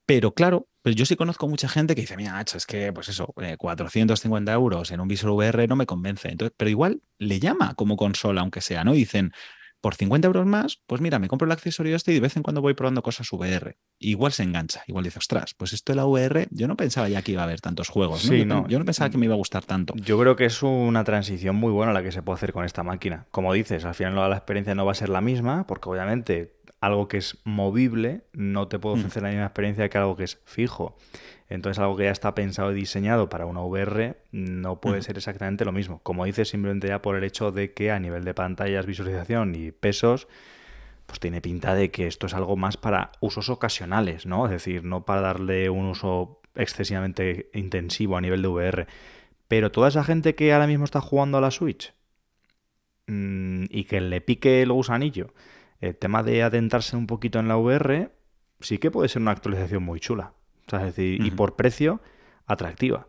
Pero claro, Pero yo sí conozco mucha gente que dice, mira, macho, es que, pues eso, 450 euros en un visor VR no me convence. Entonces, pero igual le llama como consola, aunque sea, ¿no? Y dicen, por 50 euros más, pues mira, me compro el accesorio este y de vez en cuando voy probando cosas VR. Igual se engancha, igual dice, ostras, pues esto de la VR, yo no pensaba ya que iba a haber tantos juegos, ¿no? Sí, no. Yo no pensaba que me iba a gustar tanto. Yo creo que es una transición muy buena la que se puede hacer con esta máquina. Como dices, al final la experiencia no va a ser la misma, porque obviamente algo que es movible no te puede ofrecer la misma experiencia que algo que es fijo. Entonces algo que ya está pensado y diseñado para una VR no puede ser exactamente lo mismo. Como dices, simplemente ya por el hecho de que a nivel de pantallas, visualización y pesos, pues tiene pinta de que esto es algo más para usos ocasionales, ¿no? Es decir, no para darle un uso excesivamente intensivo a nivel de VR. Pero toda esa gente que ahora mismo está jugando a la Switch y que le pique el gusanillo, el tema de adentrarse un poquito en la VR, sí que puede ser una actualización muy chula. O sea, es decir, y por precio, atractiva.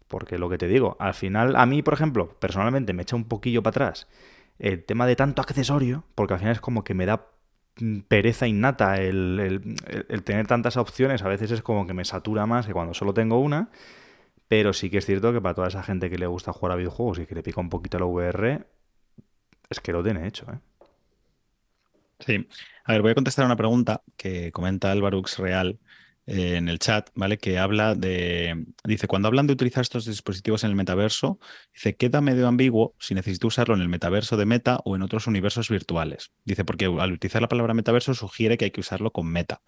Porque lo que te digo, al final, a mí, por ejemplo, personalmente me echa un poquillo para atrás el tema de tanto accesorio, porque al final es como que me da pereza innata el tener tantas opciones. A veces es como que me satura más que cuando solo tengo una. Pero sí que es cierto que para toda esa gente que le gusta jugar a videojuegos y que le pica un poquito la VR, es que lo tiene hecho, ¿eh? Sí. A ver, voy a contestar a una pregunta que comenta Álvarux Real en el chat, ¿vale? Que habla de... Dice, cuando hablan de utilizar estos dispositivos en el metaverso, dice, queda medio ambiguo si necesito usarlo en el metaverso de Meta o en otros universos virtuales. Dice, porque al utilizar la palabra metaverso sugiere que hay que usarlo con Meta.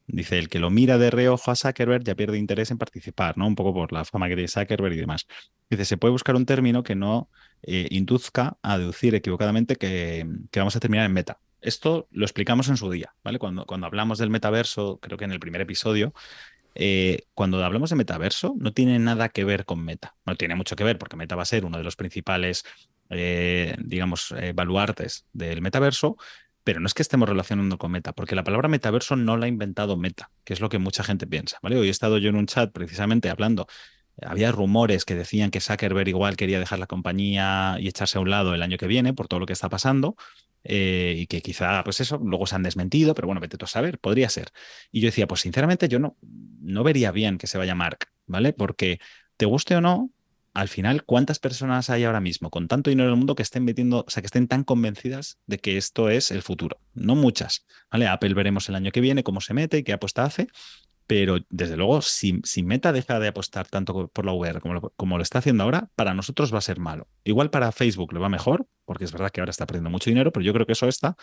Dice, el que lo mira de reojo a Zuckerberg ya pierde interés en participar, ¿no? Un poco por la fama que tiene Zuckerberg y demás. Dice, se puede buscar un término que no induzca a deducir equivocadamente que vamos a terminar en Meta. Esto lo explicamos en su día, ¿vale? Cuando hablamos del metaverso, creo que en el primer episodio, cuando hablamos de metaverso, no tiene nada que ver con Meta. No tiene mucho que ver porque Meta va a ser uno de los principales, digamos, baluartes del metaverso, pero no es que estemos relacionando con Meta, porque la palabra metaverso no la ha inventado Meta, que es lo que mucha gente piensa, ¿vale? Hoy he estado yo en un chat precisamente hablando. Había rumores que decían que Zuckerberg igual quería dejar la compañía y echarse a un lado el año que viene por todo lo que está pasando. Y que quizá, pues eso, luego se han desmentido, pero bueno, vete tú a saber, podría ser. Y yo decía, pues sinceramente yo no vería bien que se vaya Mark, ¿vale? Porque te guste o no, al final, ¿cuántas personas hay ahora mismo con tanto dinero en el mundo que estén metiendo, o sea, que estén tan convencidas de que esto es el futuro? No muchas, ¿vale? Apple veremos el año que viene cómo se mete y qué apuesta hace. Pero desde luego, si Meta deja de apostar tanto por la VR como lo está haciendo ahora, para nosotros va a ser malo. Igual para Facebook le va mejor, porque es verdad que ahora está perdiendo mucho dinero, pero yo creo que eso está,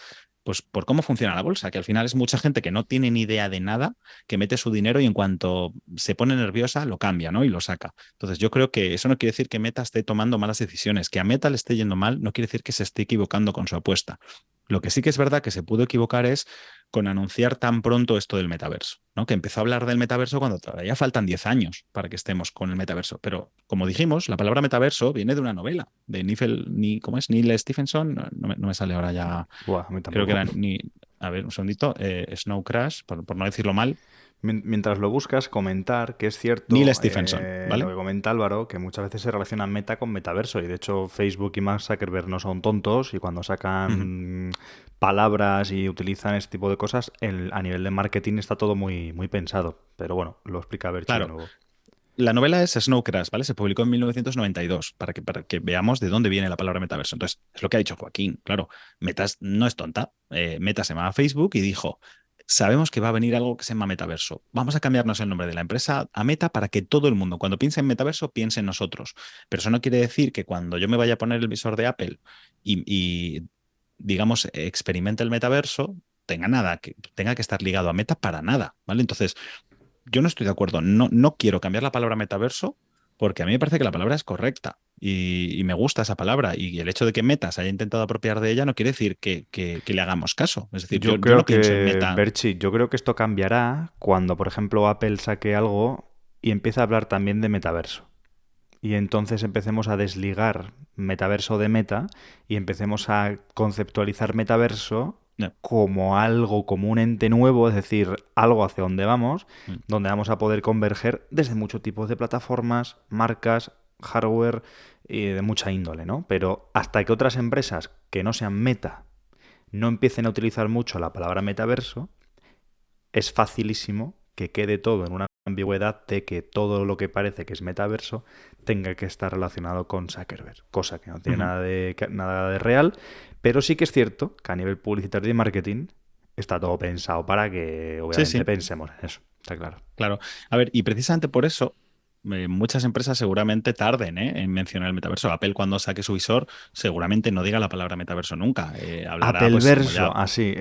pues por cómo funciona la bolsa, que al final es mucha gente que no tiene ni idea de nada, que mete su dinero y en cuanto se pone nerviosa lo cambia, ¿no? Y lo saca. Entonces yo creo que eso no quiere decir que Meta esté tomando malas decisiones. Que a Meta le esté yendo mal no quiere decir que se esté equivocando con su apuesta. Lo que sí que es verdad que se pudo equivocar es con anunciar tan pronto esto del metaverso, ¿no? Que empezó a hablar del metaverso cuando todavía faltan 10 años para que estemos con el metaverso. Pero, como dijimos, la palabra metaverso viene de una novela de ¿cómo es? Neil Stephenson, no me sale ahora ya. Buah, a mí tampoco. Creo que era a ver, un segundito, Snow Crash, por no decirlo mal. Mientras lo buscas, comentar que es cierto Neil Stephenson, ¿vale? lo que comenta Álvaro, que muchas veces se relaciona Meta con metaverso. Y de hecho, Facebook y Mark Zuckerberg no son tontos y cuando sacan palabras y utilizan este tipo de cosas, a nivel de marketing está todo muy, muy pensado. Pero bueno, lo explica Berchi de nuevo. La novela es Snow Crash, ¿vale? Se publicó en 1992 para que veamos de dónde viene la palabra metaverso. Entonces, es lo que ha dicho Joaquín. Claro, Meta no es tonta. Meta se llamaba Facebook y dijo, sabemos que va a venir algo que se llama metaverso. Vamos a cambiarnos el nombre de la empresa a Meta para que todo el mundo, cuando piense en metaverso, piense en nosotros. Pero eso no quiere decir que cuando yo me vaya a poner el visor de Apple y digamos, experimente el metaverso, tenga que estar ligado a Meta para nada, ¿vale? Entonces, yo no estoy de acuerdo. No quiero cambiar la palabra metaverso porque a mí me parece que la palabra es correcta y me gusta esa palabra. Y el hecho de que Meta se haya intentado apropiar de ella no quiere decir que le hagamos caso. Es decir, yo no pienso en Meta. Berchi, yo creo que esto cambiará cuando, por ejemplo, Apple saque algo y empiece a hablar también de metaverso. Y entonces empecemos a desligar metaverso de Meta y empecemos a conceptualizar metaverso como algo, como un ente nuevo, es decir, algo hacia donde vamos, donde vamos a poder converger desde muchos tipos de plataformas, marcas, hardware y de mucha índole, ¿no? Pero hasta que otras empresas que no sean Meta no empiecen a utilizar mucho la palabra metaverso, es facilísimo que quede todo en una ambigüedad de que todo lo que parece que es metaverso tenga que estar relacionado con Zuckerberg, cosa que no tiene nada de real, pero sí que es cierto que a nivel publicitario y marketing está todo pensado para que obviamente pensemos en eso, está claro. Claro. A ver, y precisamente por eso muchas empresas seguramente tarden en mencionar el metaverso. Apple, cuando saque su visor, seguramente no diga la palabra metaverso nunca. Hablará, Apple pues, verso, así,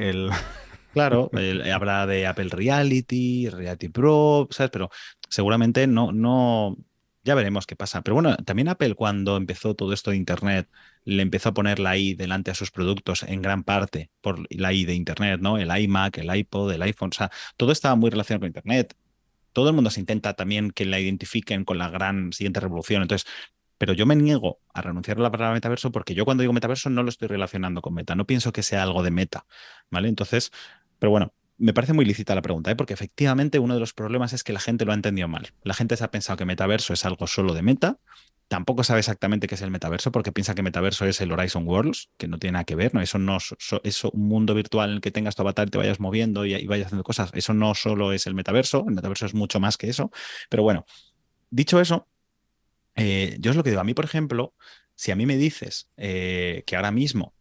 Claro, habla de Apple Reality, Reality Pro, ¿sabes? Pero seguramente no, ya veremos qué pasa. Pero bueno, también Apple, cuando empezó todo esto de Internet, le empezó a poner la I delante a sus productos en gran parte por la I de Internet, ¿no? El iMac, el iPod, el iPhone, o sea, todo estaba muy relacionado con Internet. Todo el mundo se intenta también que la identifiquen con la gran siguiente revolución. Entonces, pero yo me niego a renunciar a la palabra metaverso porque yo cuando digo metaverso no lo estoy relacionando con meta. No pienso que sea algo de meta, ¿vale? Entonces, pero bueno, me parece muy lícita la pregunta, ¿eh? Porque efectivamente uno de los problemas es que la gente lo ha entendido mal. La gente se ha pensado que metaverso es algo solo de meta. Tampoco sabe exactamente qué es el metaverso porque piensa que metaverso es el Horizon Worlds, que no tiene nada que ver, ¿no? Eso no es un mundo virtual en el que tengas tu avatar y te vayas moviendo y vayas haciendo cosas. Eso no solo es el metaverso es mucho más que eso. Pero bueno, dicho eso, yo es lo que digo. A mí, por ejemplo, si a mí me dices que ahora mismo,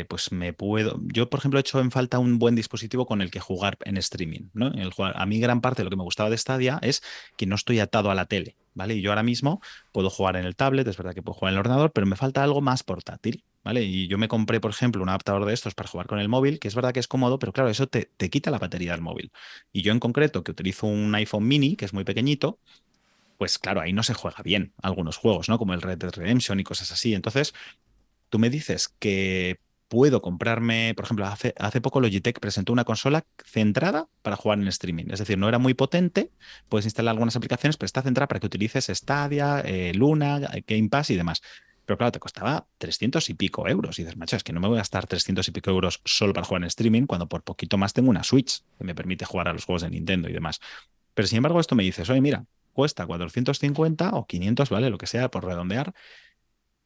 pues me puedo. Yo, por ejemplo, he hecho en falta un buen dispositivo con el que jugar en streaming, ¿no? A mí, gran parte de lo que me gustaba de Stadia es que no estoy atado a la tele, ¿vale? Y yo ahora mismo puedo jugar en el tablet, es verdad que puedo jugar en el ordenador, pero me falta algo más portátil, ¿vale? Y yo me compré, por ejemplo, un adaptador de estos para jugar con el móvil, que es verdad que es cómodo, pero claro, eso te quita la batería del móvil. Y yo en concreto, que utilizo un iPhone mini, que es muy pequeñito, pues claro, ahí no se juega bien algunos juegos, ¿no? Como el Red Dead Redemption y cosas así. Entonces, tú me dices que puedo comprarme, por ejemplo, hace poco Logitech presentó una consola centrada para jugar en streaming. Es decir, no era muy potente, puedes instalar algunas aplicaciones, pero está centrada para que utilices Stadia, Luna, Game Pass y demás. Pero claro, te costaba 300 y pico euros. Y dices, macho, es que no me voy a gastar 300 y pico euros solo para jugar en streaming cuando por poquito más tengo una Switch que me permite jugar a los juegos de Nintendo y demás. Pero sin embargo, esto me dices, oye, mira, cuesta 450 o 500, ¿vale? Lo que sea, por redondear.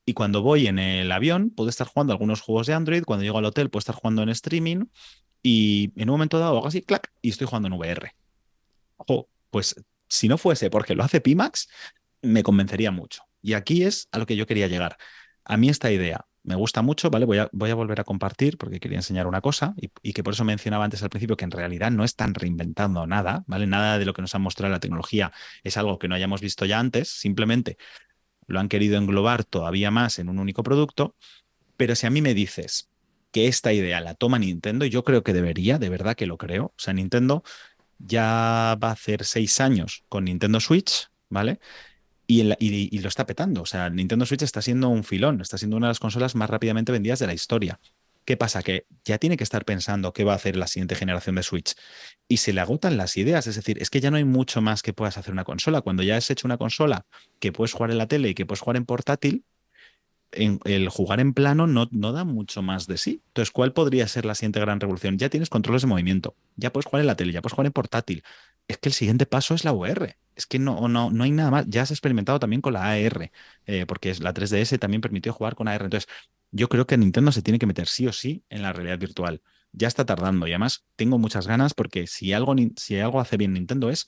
Y cuando voy en el avión, puedo estar jugando algunos juegos de Android. Cuando llego al hotel, puedo estar jugando en streaming. Y en un momento dado hago así, clac, y estoy jugando en VR. Ojo, pues si no fuese porque lo hace Pimax, me convencería mucho. Y aquí es a lo que yo quería llegar. A mí esta idea me gusta mucho, ¿vale? Voy a volver a compartir porque quería enseñar una cosa y que por eso mencionaba antes al principio que en realidad no están reinventando nada, ¿vale? Nada de lo que nos ha mostrado la tecnología es algo que no hayamos visto ya antes, simplemente lo han querido englobar todavía más en un único producto. Pero si a mí me dices que esta idea la toma Nintendo, y yo creo que debería, de verdad que lo creo. O sea, Nintendo ya va a hacer 6 años con Nintendo Switch, ¿vale? Y lo está petando. O sea, Nintendo Switch está siendo un filón, está siendo una de las consolas más rápidamente vendidas de la historia. ¿Qué pasa? Que ya tiene que estar pensando qué va a hacer la siguiente generación de Switch. Y se le agotan las ideas. Es decir, es que ya no hay mucho más que puedas hacer una consola. Cuando ya has hecho una consola que puedes jugar en la tele y que puedes jugar en portátil, el jugar en plano no da mucho más de sí. Entonces, ¿cuál podría ser la siguiente gran revolución? Ya tienes controles de movimiento, ya puedes jugar en la tele, ya puedes jugar en portátil. Es que el siguiente paso es la VR. Es que no hay nada más. Ya has experimentado también con la AR, porque la 3DS también permitió jugar con AR. Entonces, yo creo que Nintendo se tiene que meter sí o sí en la realidad virtual. Ya está tardando y además tengo muchas ganas porque si algo hace bien Nintendo es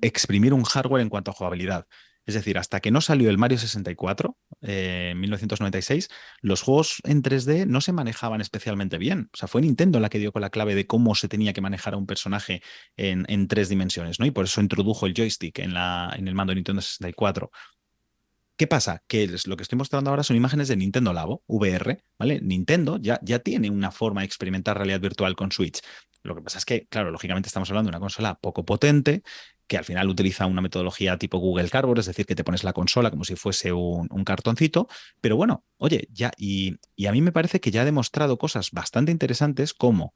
exprimir un hardware en cuanto a jugabilidad. Es decir, hasta que no salió el Mario 64 en 1996, los juegos en 3D no se manejaban especialmente bien. O sea, fue Nintendo la que dio con la clave de cómo se tenía que manejar a un personaje en 3 dimensiones, ¿no? Y por eso introdujo el joystick en el mando de Nintendo 64. ¿Qué pasa? Que lo que estoy mostrando ahora son imágenes de Nintendo Labo, VR, ¿vale? Nintendo ya tiene una forma de experimentar realidad virtual con Switch. Lo que pasa es que, claro, lógicamente estamos hablando de una consola poco potente, que al final utiliza una metodología tipo Google Cardboard, es decir, que te pones la consola como si fuese un cartoncito, pero bueno, oye, ya, y a mí me parece que ya ha demostrado cosas bastante interesantes como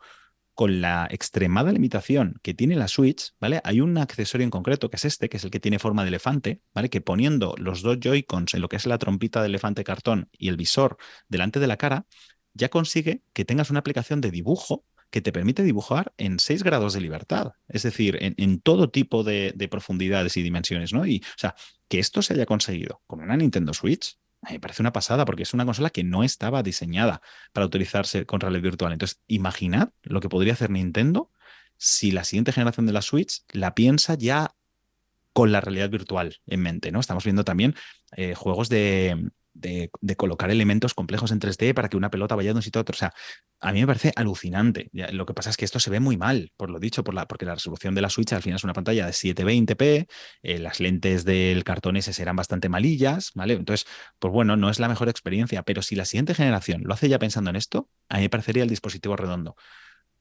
con la extremada limitación que tiene la Switch, ¿vale? Hay un accesorio en concreto, que es este, que es el que tiene forma de elefante, ¿vale? Que poniendo los dos Joy-Cons en lo que es la trompita de elefante cartón y el visor delante de la cara, ya consigue que tengas una aplicación de dibujo que te permite dibujar en 6 grados de libertad, es decir, en todo tipo de profundidades y dimensiones, ¿no? Y, o sea, que esto se haya conseguido con una Nintendo Switch, a mí me parece una pasada, porque es una consola que no estaba diseñada para utilizarse con realidad virtual. Entonces, imaginad lo que podría hacer Nintendo si la siguiente generación de la Switch la piensa ya con la realidad virtual en mente, ¿no? Estamos viendo también juegos de colocar elementos complejos en 3D para que una pelota vaya de un sitio a otro. O sea, a mí me parece alucinante. Lo que pasa es que esto se ve muy mal, por lo dicho, porque la resolución de la Switch al final es una pantalla de 720p, las lentes del cartón ese serán bastante malillas, ¿vale? Entonces, pues bueno, no es la mejor experiencia, pero si la siguiente generación lo hace ya pensando en esto, a mí me parecería el dispositivo redondo.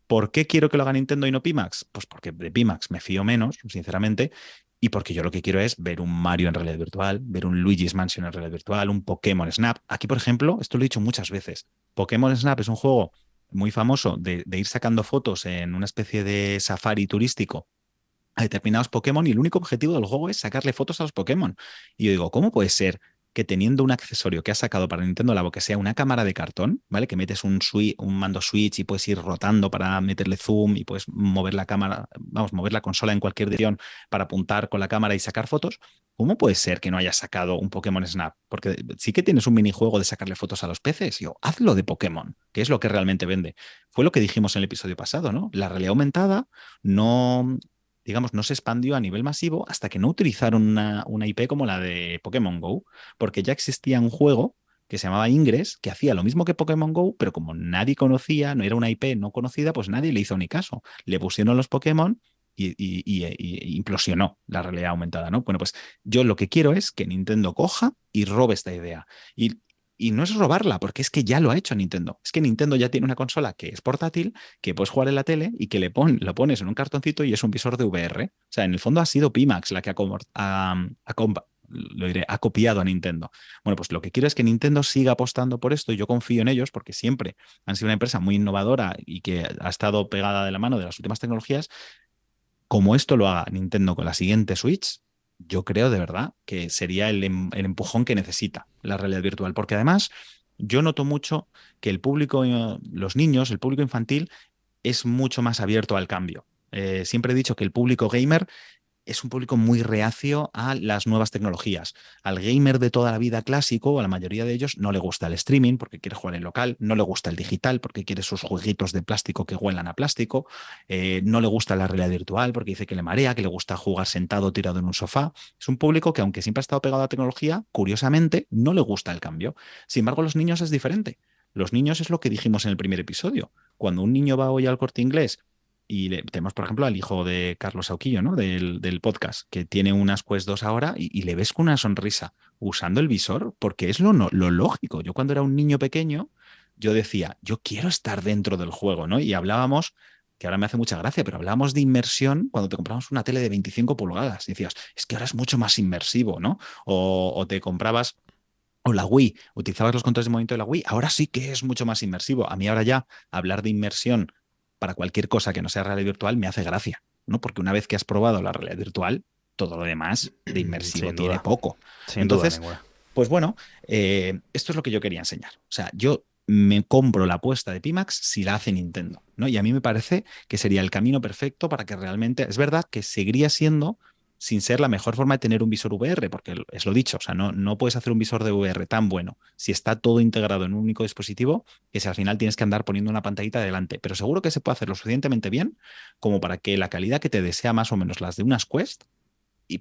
¿Por qué quiero que lo haga Nintendo y no Pimax? Pues porque de Pimax me fío menos, sinceramente, y porque yo lo que quiero es ver un Mario en realidad virtual, ver un Luigi's Mansion en realidad virtual, un Pokémon Snap. Aquí, por ejemplo, esto lo he dicho muchas veces, Pokémon Snap es un juego muy famoso de ir sacando fotos en una especie de safari turístico a determinados Pokémon y el único objetivo del juego es sacarle fotos a los Pokémon. Y yo digo, ¿cómo puede ser que teniendo un accesorio que has sacado para Nintendo Labo, que sea una cámara de cartón, ¿vale? Que metes un mando Switch y puedes ir rotando para meterle zoom y puedes mover la cámara, vamos, mover la consola en cualquier dirección para apuntar con la cámara y sacar fotos? ¿Cómo puede ser que no hayas sacado un Pokémon Snap? Porque sí que tienes un minijuego de sacarle fotos a los peces. Yo, hazlo de Pokémon, que es lo que realmente vende. Fue lo que dijimos en el episodio pasado, ¿no? La realidad aumentada no, digamos, no se expandió a nivel masivo hasta que no utilizaron una IP como la de Pokémon Go, porque ya existía un juego que se llamaba Ingress, que hacía lo mismo que Pokémon Go, pero como nadie conocía, no era una IP no conocida, pues nadie le hizo ni caso. Le pusieron los Pokémon y implosionó la realidad aumentada, ¿no? Bueno, pues yo lo que quiero es que Nintendo coja y robe esta idea. Y no es robarla, porque es que ya lo ha hecho Nintendo. Es que Nintendo ya tiene una consola que es portátil, que puedes jugar en la tele y que lo pones en un cartoncito y es un visor de VR. O sea, en el fondo ha sido Pimax la que ha copiado a Nintendo. Bueno, pues lo que quiero es que Nintendo siga apostando por esto y yo confío en ellos porque siempre han sido una empresa muy innovadora y que ha estado pegada de la mano de las últimas tecnologías. Como esto lo haga Nintendo con la siguiente Switch, yo creo de verdad que sería el empujón que necesita la realidad virtual. Porque además yo noto mucho que el público, los niños, el público infantil, es mucho más abierto al cambio. Siempre he dicho que el público gamer es un público muy reacio a las nuevas tecnologías. Al gamer de toda la vida clásico, a la mayoría de ellos, no le gusta el streaming porque quiere jugar en local, no le gusta el digital porque quiere sus jueguitos de plástico que huelan a plástico, no le gusta la realidad virtual porque dice que le marea, que le gusta jugar sentado tirado en un sofá. Es un público que, aunque siempre ha estado pegado a la tecnología, curiosamente no le gusta el cambio. Sin embargo, los niños es diferente. Los niños es lo que dijimos en el primer episodio. Cuando un niño va hoy al Corte Inglés y tenemos, por ejemplo, al hijo de Carlos Sauquillo, ¿no? Del podcast, que tiene unas Quest 2 ahora y le ves con una sonrisa usando el visor, porque es lo lógico. Yo cuando era un niño pequeño, yo decía, yo quiero estar dentro del juego, ¿no? Y hablábamos, que ahora me hace mucha gracia, pero hablábamos de inmersión cuando te comprabas una tele de 25 pulgadas. Y decías, es que ahora es mucho más inmersivo, ¿no? O te comprabas... O la Wii, utilizabas los controles de movimiento de la Wii, ahora sí que es mucho más inmersivo. A mí ahora ya hablar de inmersión para cualquier cosa que no sea realidad virtual me hace gracia, ¿no? Porque una vez que has probado la realidad virtual, todo lo demás de inmersivo Sin tiene duda. poco. Sin Entonces, duda ninguna. pues bueno, esto es lo que yo quería enseñar. O sea, yo me compro la apuesta de Pimax si la hace Nintendo, ¿no? Y a mí me parece que sería el camino perfecto para que realmente... Es verdad que seguiría siendo, sin ser la mejor forma de tener un visor VR, porque es lo dicho, o sea, no puedes hacer un visor de VR tan bueno si está todo integrado en un único dispositivo, que si al final tienes que andar poniendo una pantallita delante. Pero seguro que se puede hacer lo suficientemente bien como para que la calidad que te desea más o menos las de unas Quest,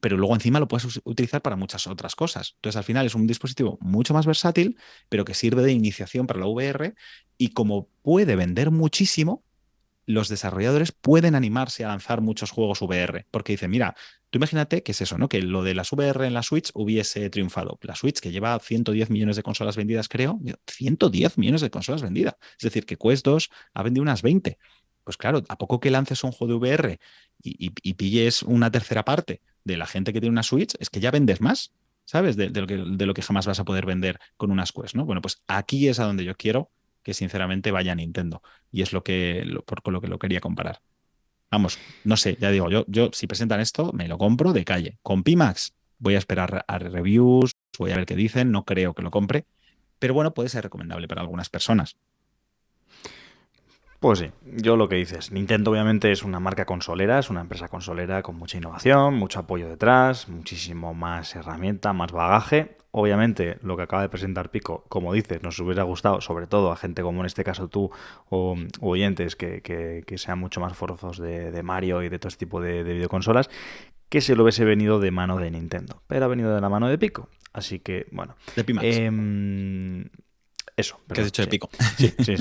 pero luego encima lo puedes utilizar para muchas otras cosas. Entonces, al final es un dispositivo mucho más versátil, pero que sirve de iniciación para la VR y como puede vender muchísimo, los desarrolladores pueden animarse a lanzar muchos juegos VR, porque dicen, mira, tú imagínate que es eso, ¿no? Que lo de las VR en la Switch hubiese triunfado. La Switch, que lleva 110 millones de consolas vendidas, creo, 110 millones de consolas vendidas. Es decir, que Quest 2 ha vendido unas 20. Pues claro, a poco que lances un juego de VR y pilles una tercera parte de la gente que tiene una Switch, es que ya vendes más, ¿sabes? De lo que jamás vas a poder vender con unas Quest, ¿no? Bueno, pues aquí es a donde yo quiero que sinceramente vaya a Nintendo. Y es con lo que lo quería comparar. Vamos, no sé, ya digo, yo si presentan esto, me lo compro de calle. Con Pimax voy a esperar a reviews, voy a ver qué dicen, no creo que lo compre, pero bueno, puede ser recomendable para algunas personas. Pues sí, yo lo que dices, Nintendo obviamente es una marca consolera, es una empresa consolera con mucha innovación, mucho apoyo detrás, muchísimo más herramienta, más bagaje. Obviamente lo que acaba de presentar Pico, como dices, nos hubiera gustado, sobre todo a gente como en este caso tú o oyentes que sean mucho más forzos de Mario y de todo este tipo de videoconsolas, que se lo hubiese venido de mano de Nintendo, pero ha venido de la mano de Pico. Así que, bueno. De Pimax. Eso. ¿Qué has dicho de Sí. Pico? Sí.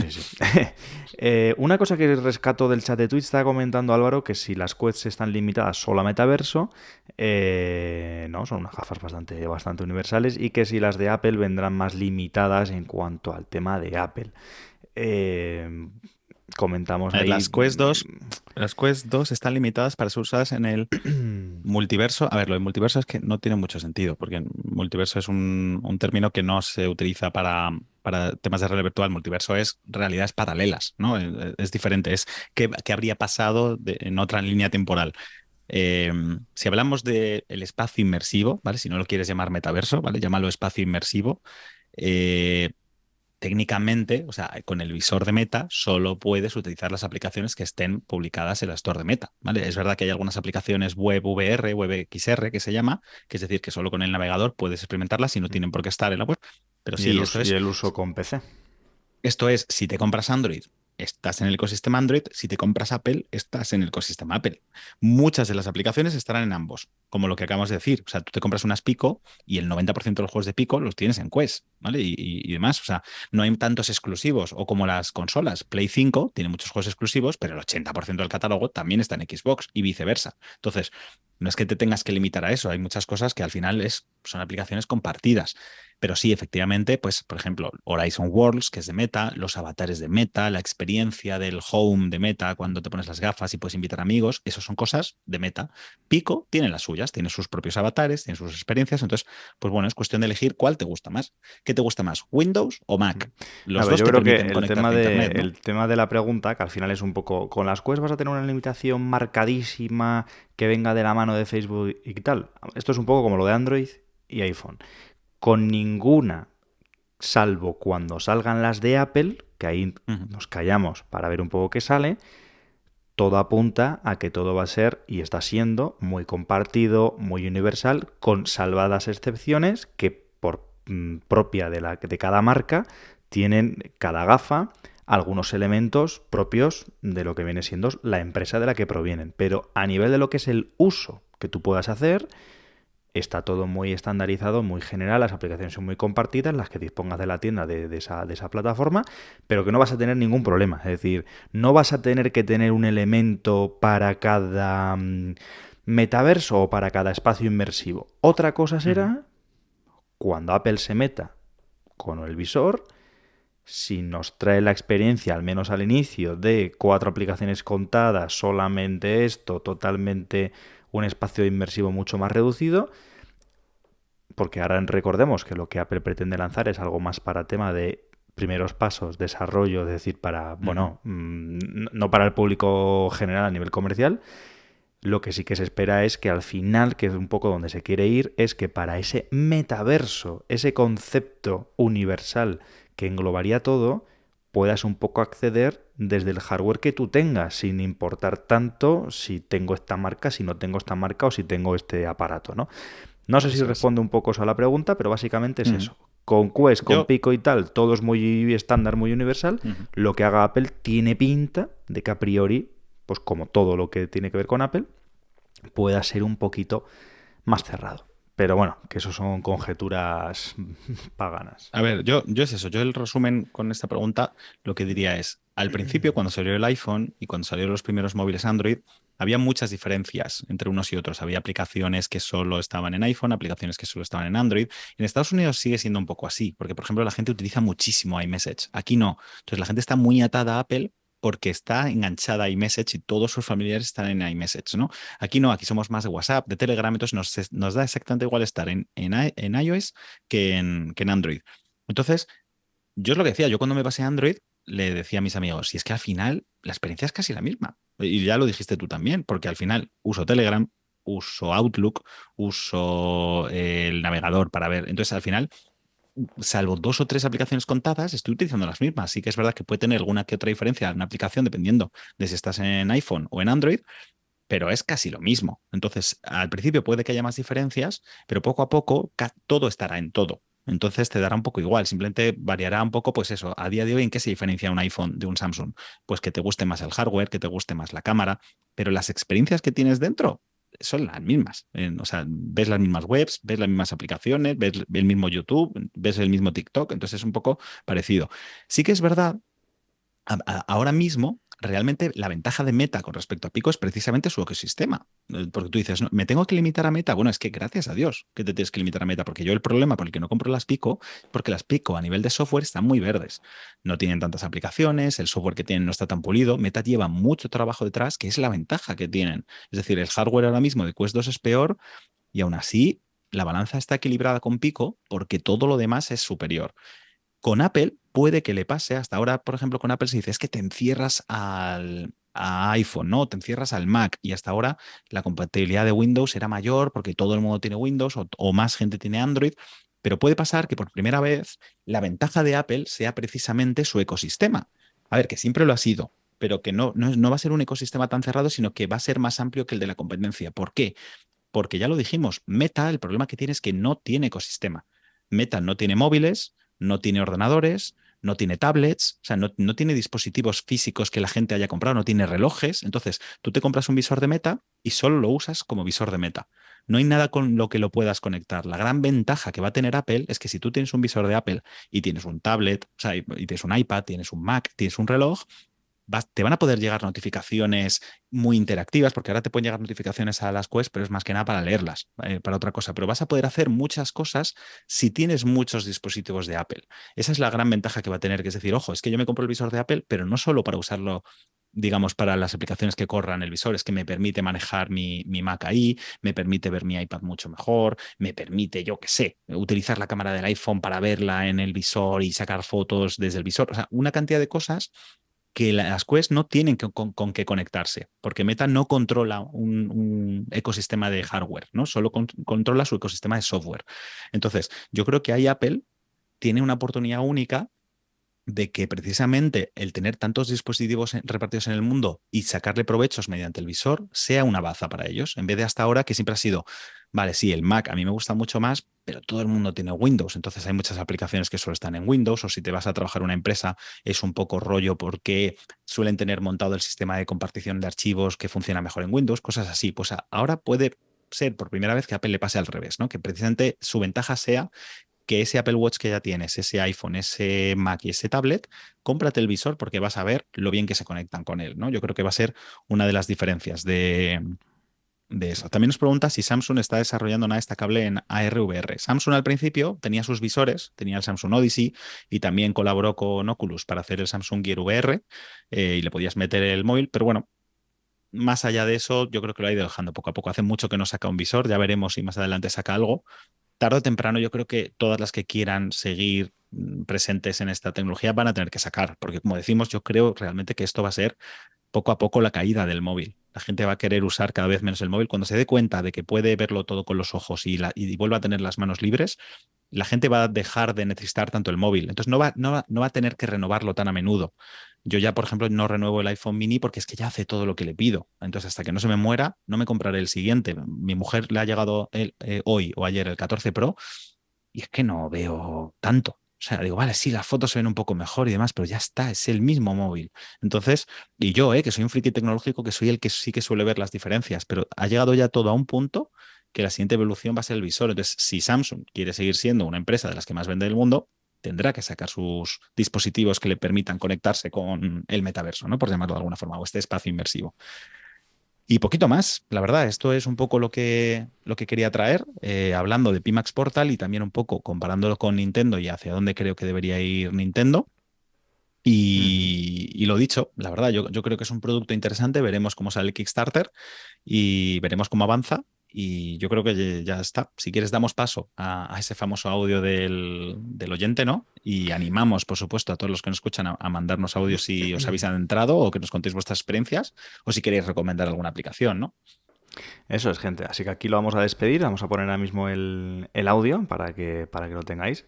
Una cosa que rescato del chat de Twitch, estaba comentando Álvaro que si las quests están limitadas solo a metaverso, no, son unas gafas bastante universales, y que si las de Apple vendrán más limitadas en cuanto al tema de Apple. Comentamos A ver, ahí. las Quest 2 están limitadas para ser usadas en el multiverso. A ver, lo de multiverso es que no tiene mucho sentido, porque multiverso es un término que no se utiliza para temas de realidad virtual. Multiverso es realidades paralelas, ¿no? Es diferente, es qué habría pasado en otra línea temporal. Si hablamos del espacio inmersivo, ¿vale? Si no lo quieres llamar metaverso, ¿vale? Llámalo espacio inmersivo. Técnicamente, o sea, con el visor de Meta solo puedes utilizar las aplicaciones que estén publicadas en la Store de Meta, ¿vale? Es verdad que hay algunas aplicaciones web VR, web XR que se llama, que es decir, que solo con el navegador puedes experimentarlas y no tienen por qué estar en la web. Pero sí, Y el uso con PC. esto es, si te compras Android, estás en el ecosistema Android; si te compras Apple, estás en el ecosistema Apple. Muchas de las aplicaciones estarán en ambos, como lo que acabamos de decir. O sea, tú te compras unas Pico y el 90% de los juegos de Pico los tienes en Quest, ¿vale? Y demás. O sea, no hay tantos exclusivos. O como las consolas, Play 5 tiene muchos juegos exclusivos, pero el 80% del catálogo también está en Xbox y viceversa. Entonces, no es que te tengas que limitar a eso. Hay muchas cosas que al final son aplicaciones compartidas. Pero sí, efectivamente, pues, por ejemplo, Horizon Worlds, que es de Meta, los avatares de Meta, la experiencia del home de Meta cuando te pones las gafas y puedes invitar amigos, eso son cosas de Meta. Pico tiene las suyas, tiene sus propios avatares, tiene sus experiencias. Entonces, pues bueno, es cuestión de elegir cuál te gusta más. ¿Qué te gusta más, Windows o Mac? Los dos Yo te creo que permiten conectarte a Internet, ¿no? el tema de la pregunta, que al final es un poco, con las Quest vas a tener una limitación marcadísima que venga de la mano de Facebook y tal. Esto es un poco como lo de Android y iPhone. Con ninguna, salvo cuando salgan las de Apple, que ahí nos callamos para ver un poco qué sale, todo apunta a que todo va a ser, y está siendo, muy compartido, muy universal, con salvadas excepciones que por propia de cada marca tienen cada gafa algunos elementos propios de lo que viene siendo la empresa de la que provienen. Pero a nivel de lo que es el uso que tú puedas hacer, está todo muy estandarizado, muy general, las aplicaciones son muy compartidas, las que dispongas de la tienda de esa plataforma, pero que no vas a tener ningún problema. Es decir, no vas a tener que tener un elemento para cada metaverso o para cada espacio inmersivo. Otra cosa será cuando Apple se meta con el visor, si nos trae la experiencia, al menos al inicio, de 4 aplicaciones contadas, solamente esto, totalmente un espacio inmersivo mucho más reducido, porque ahora recordemos que lo que Apple pretende lanzar es algo más para tema de primeros pasos, desarrollo, es decir, para, bueno, no para el público general a nivel comercial. Lo que sí que se espera es que al final, que es un poco donde se quiere ir, es que para ese metaverso, ese concepto universal que englobaría todo, puedas un poco acceder desde el hardware que tú tengas, sin importar tanto si tengo esta marca, si no tengo esta marca o si tengo este aparato, ¿no? No sé si responde un poco eso a la pregunta, pero básicamente es eso. Con Quest, con Pico y tal, todo es muy estándar, muy universal. Lo que haga Apple tiene pinta de que a priori, pues como todo lo que tiene que ver con Apple, pueda ser un poquito más cerrado. Pero bueno, que eso son conjeturas paganas. A ver, yo es eso. Yo el resumen con esta pregunta lo que diría es, al principio cuando salió el iPhone y cuando salieron los primeros móviles Android, había muchas diferencias entre unos y otros. Había aplicaciones que solo estaban en iPhone, aplicaciones que solo estaban en Android. En Estados Unidos sigue siendo un poco así, porque por ejemplo la gente utiliza muchísimo iMessage. Aquí no. Entonces la gente está muy atada a Apple porque está enganchada a iMessage y todos sus familiares están en iMessage, ¿no? Aquí no, aquí somos más de WhatsApp, de Telegram, entonces nos da exactamente igual estar en iOS que en Android. Entonces, yo es lo que decía, yo cuando me pasé a Android le decía a mis amigos, si es que al final la experiencia es casi la misma. Y ya lo dijiste tú también, porque al final uso Telegram, uso Outlook, uso el navegador para ver. Entonces, al final, salvo 2 o 3 aplicaciones contadas, estoy utilizando las mismas. Sí que es verdad que puede tener alguna que otra diferencia en una aplicación dependiendo de si estás en iPhone o en Android, pero es casi lo mismo. Entonces, al principio puede que haya más diferencias, pero poco a poco todo estará en todo. Entonces te dará un poco igual, simplemente variará un poco, pues eso, a día de hoy, ¿en qué se diferencia un iPhone de un Samsung? Pues que te guste más el hardware, que te guste más la cámara, pero las experiencias que tienes dentro son las mismas. O sea, ves las mismas webs, ves las mismas aplicaciones, ves el mismo YouTube, ves el mismo TikTok, entonces es un poco parecido. Sí que es verdad ahora mismo, realmente la ventaja de Meta con respecto a Pico es precisamente su ecosistema. Porque tú dices, no, ¿me tengo que limitar a Meta? Bueno, es que gracias a Dios que te tienes que limitar a Meta, porque yo el problema por el que no compro las Pico, porque las Pico a nivel de software están muy verdes. No tienen tantas aplicaciones, el software que tienen no está tan pulido. Meta lleva mucho trabajo detrás, que es la ventaja que tienen. Es decir, el hardware ahora mismo de Quest 2 es peor y aún así la balanza está equilibrada con Pico porque todo lo demás es superior. Con Apple puede que le pase, hasta ahora, por ejemplo, con Apple se dice, es que te encierras a iPhone, ¿no? Te encierras al Mac y hasta ahora la compatibilidad de Windows era mayor porque todo el mundo tiene Windows o más gente tiene Android, pero puede pasar que por primera vez la ventaja de Apple sea precisamente su ecosistema. A ver, que siempre lo ha sido, pero que no va a ser un ecosistema tan cerrado, sino que va a ser más amplio que el de la competencia. ¿Por qué? Porque ya lo dijimos, Meta, el problema que tiene es que no tiene ecosistema. Meta no tiene móviles, no tiene ordenadores, no tiene tablets, o sea, no tiene dispositivos físicos que la gente haya comprado, no tiene relojes. Entonces, tú te compras un visor de Meta y solo lo usas como visor de Meta. No hay nada con lo que lo puedas conectar. La gran ventaja que va a tener Apple es que si tú tienes un visor de Apple y tienes un tablet, o sea, y tienes un iPad, tienes un Mac, tienes un reloj, te van a poder llegar notificaciones muy interactivas, porque ahora te pueden llegar notificaciones a las Quest, pero es más que nada para leerlas, para otra cosa. Pero vas a poder hacer muchas cosas si tienes muchos dispositivos de Apple. Esa es la gran ventaja que va a tener, que es decir, ojo, es que yo me compro el visor de Apple, pero no solo para usarlo, digamos, para las aplicaciones que corran el visor, es que me permite manejar mi Mac ahí, me permite ver mi iPad mucho mejor, me permite, yo qué sé, utilizar la cámara del iPhone para verla en el visor y sacar fotos desde el visor. O sea, una cantidad de cosas que las Quest no tienen con qué conectarse, porque Meta no controla un ecosistema de hardware, ¿no? Solo controla su ecosistema de software. Entonces, yo creo que ahí Apple tiene una oportunidad única de que precisamente el tener tantos dispositivos repartidos en el mundo y sacarle provechos mediante el visor sea una baza para ellos, en vez de hasta ahora que siempre ha sido, vale, sí, el Mac a mí me gusta mucho más, pero todo el mundo tiene Windows, entonces hay muchas aplicaciones que solo están en Windows, o si te vas a trabajar en una empresa es un poco rollo porque suelen tener montado el sistema de compartición de archivos que funciona mejor en Windows, cosas así. Pues ahora puede ser por primera vez que a Apple le pase al revés, ¿no? Que precisamente su ventaja sea que ese Apple Watch que ya tienes, ese iPhone, ese Mac y ese tablet, cómprate el visor porque vas a ver lo bien que se conectan con él, ¿no? Yo creo que va a ser una de las diferencias de eso. También nos pregunta si Samsung está desarrollando nada destacable en AR/VR. Samsung al principio tenía sus visores, tenía el Samsung Odyssey y también colaboró con Oculus para hacer el Samsung Gear VR y le podías meter el móvil, pero bueno, más allá de eso, yo creo que lo ha ido dejando poco a poco. Hace mucho que no saca un visor, ya veremos si más adelante saca algo. Tarde o temprano, yo creo que todas las que quieran seguir presentes en esta tecnología van a tener que sacar, porque como decimos, yo creo realmente que esto va a ser poco a poco la caída del móvil. La gente va a querer usar cada vez menos el móvil. Cuando se dé cuenta de que puede verlo todo con los ojos y vuelva a tener las manos libres, la gente va a dejar de necesitar tanto el móvil. Entonces no va a tener que renovarlo tan a menudo. Yo ya, por ejemplo, no renuevo el iPhone mini porque es que ya hace todo lo que le pido. Entonces, hasta que no se me muera, no me compraré el siguiente. Mi mujer le ha llegado hoy o ayer el 14 Pro y es que no veo tanto. O sea, digo, vale, sí, las fotos se ven un poco mejor y demás, pero ya está, es el mismo móvil. Entonces, y yo, que soy un friki tecnológico, que soy el que sí que suele ver las diferencias, pero ha llegado ya todo a un punto que la siguiente evolución va a ser el visor. Entonces, si Samsung quiere seguir siendo una empresa de las que más vende del mundo, tendrá que sacar sus dispositivos que le permitan conectarse con el metaverso, ¿no? Por llamarlo de alguna forma, o este espacio inmersivo. Y poquito más, la verdad, esto es un poco lo que quería traer, hablando de Pimax Portal y también un poco comparándolo con Nintendo y hacia dónde creo que debería ir Nintendo. Y lo dicho, la verdad, yo creo que es un producto interesante, veremos cómo sale el Kickstarter y veremos cómo avanza. Y yo creo que ya está. Si quieres, damos paso a ese famoso audio del oyente, ¿no? Y animamos, por supuesto, a todos los que nos escuchan a mandarnos audios si os habéis adentrado o que nos contéis vuestras experiencias o si queréis recomendar alguna aplicación, ¿no? Eso es, gente. Así que aquí lo vamos a despedir. Vamos a poner ahora mismo el audio para que lo tengáis.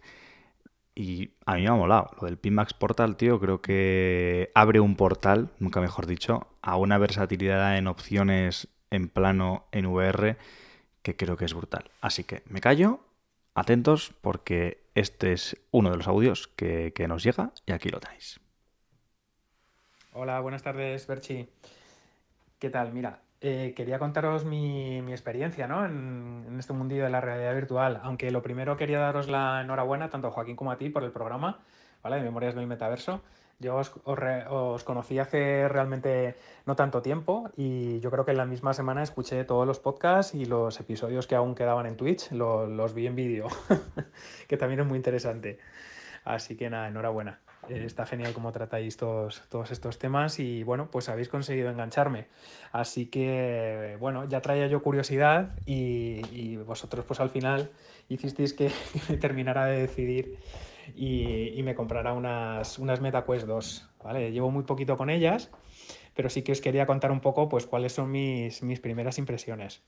Y a mí me ha molado. Lo del Pimax Portal, tío, creo que abre un portal, nunca mejor dicho, a una versatilidad en opciones en plano, en VR, que creo que es brutal. Así que me callo, atentos, porque este es uno de los audios que nos llega y aquí lo tenéis. Hola, buenas tardes, Berchi. ¿Qué tal? Mira, quería contaros mi experiencia, ¿no? en este mundillo de la realidad virtual. Aunque lo primero quería daros la enhorabuena, tanto a Joaquín como a ti, por el programa, ¿vale? De Memorias del Metaverso. Yo os conocí hace realmente no tanto tiempo y yo creo que en la misma semana escuché todos los podcasts y los episodios que aún quedaban en Twitch, los vi en vídeo, que también es muy interesante. Así que nada, enhorabuena. Está genial cómo tratáis todos estos temas y bueno, pues habéis conseguido engancharme. Así que bueno, ya traía yo curiosidad y vosotros pues al final hicisteis que me terminara de decidir y me comprara unas MetaQuest 2, ¿vale? Llevo muy poquito con ellas, pero sí que os quería contar un poco pues cuáles son mis primeras impresiones.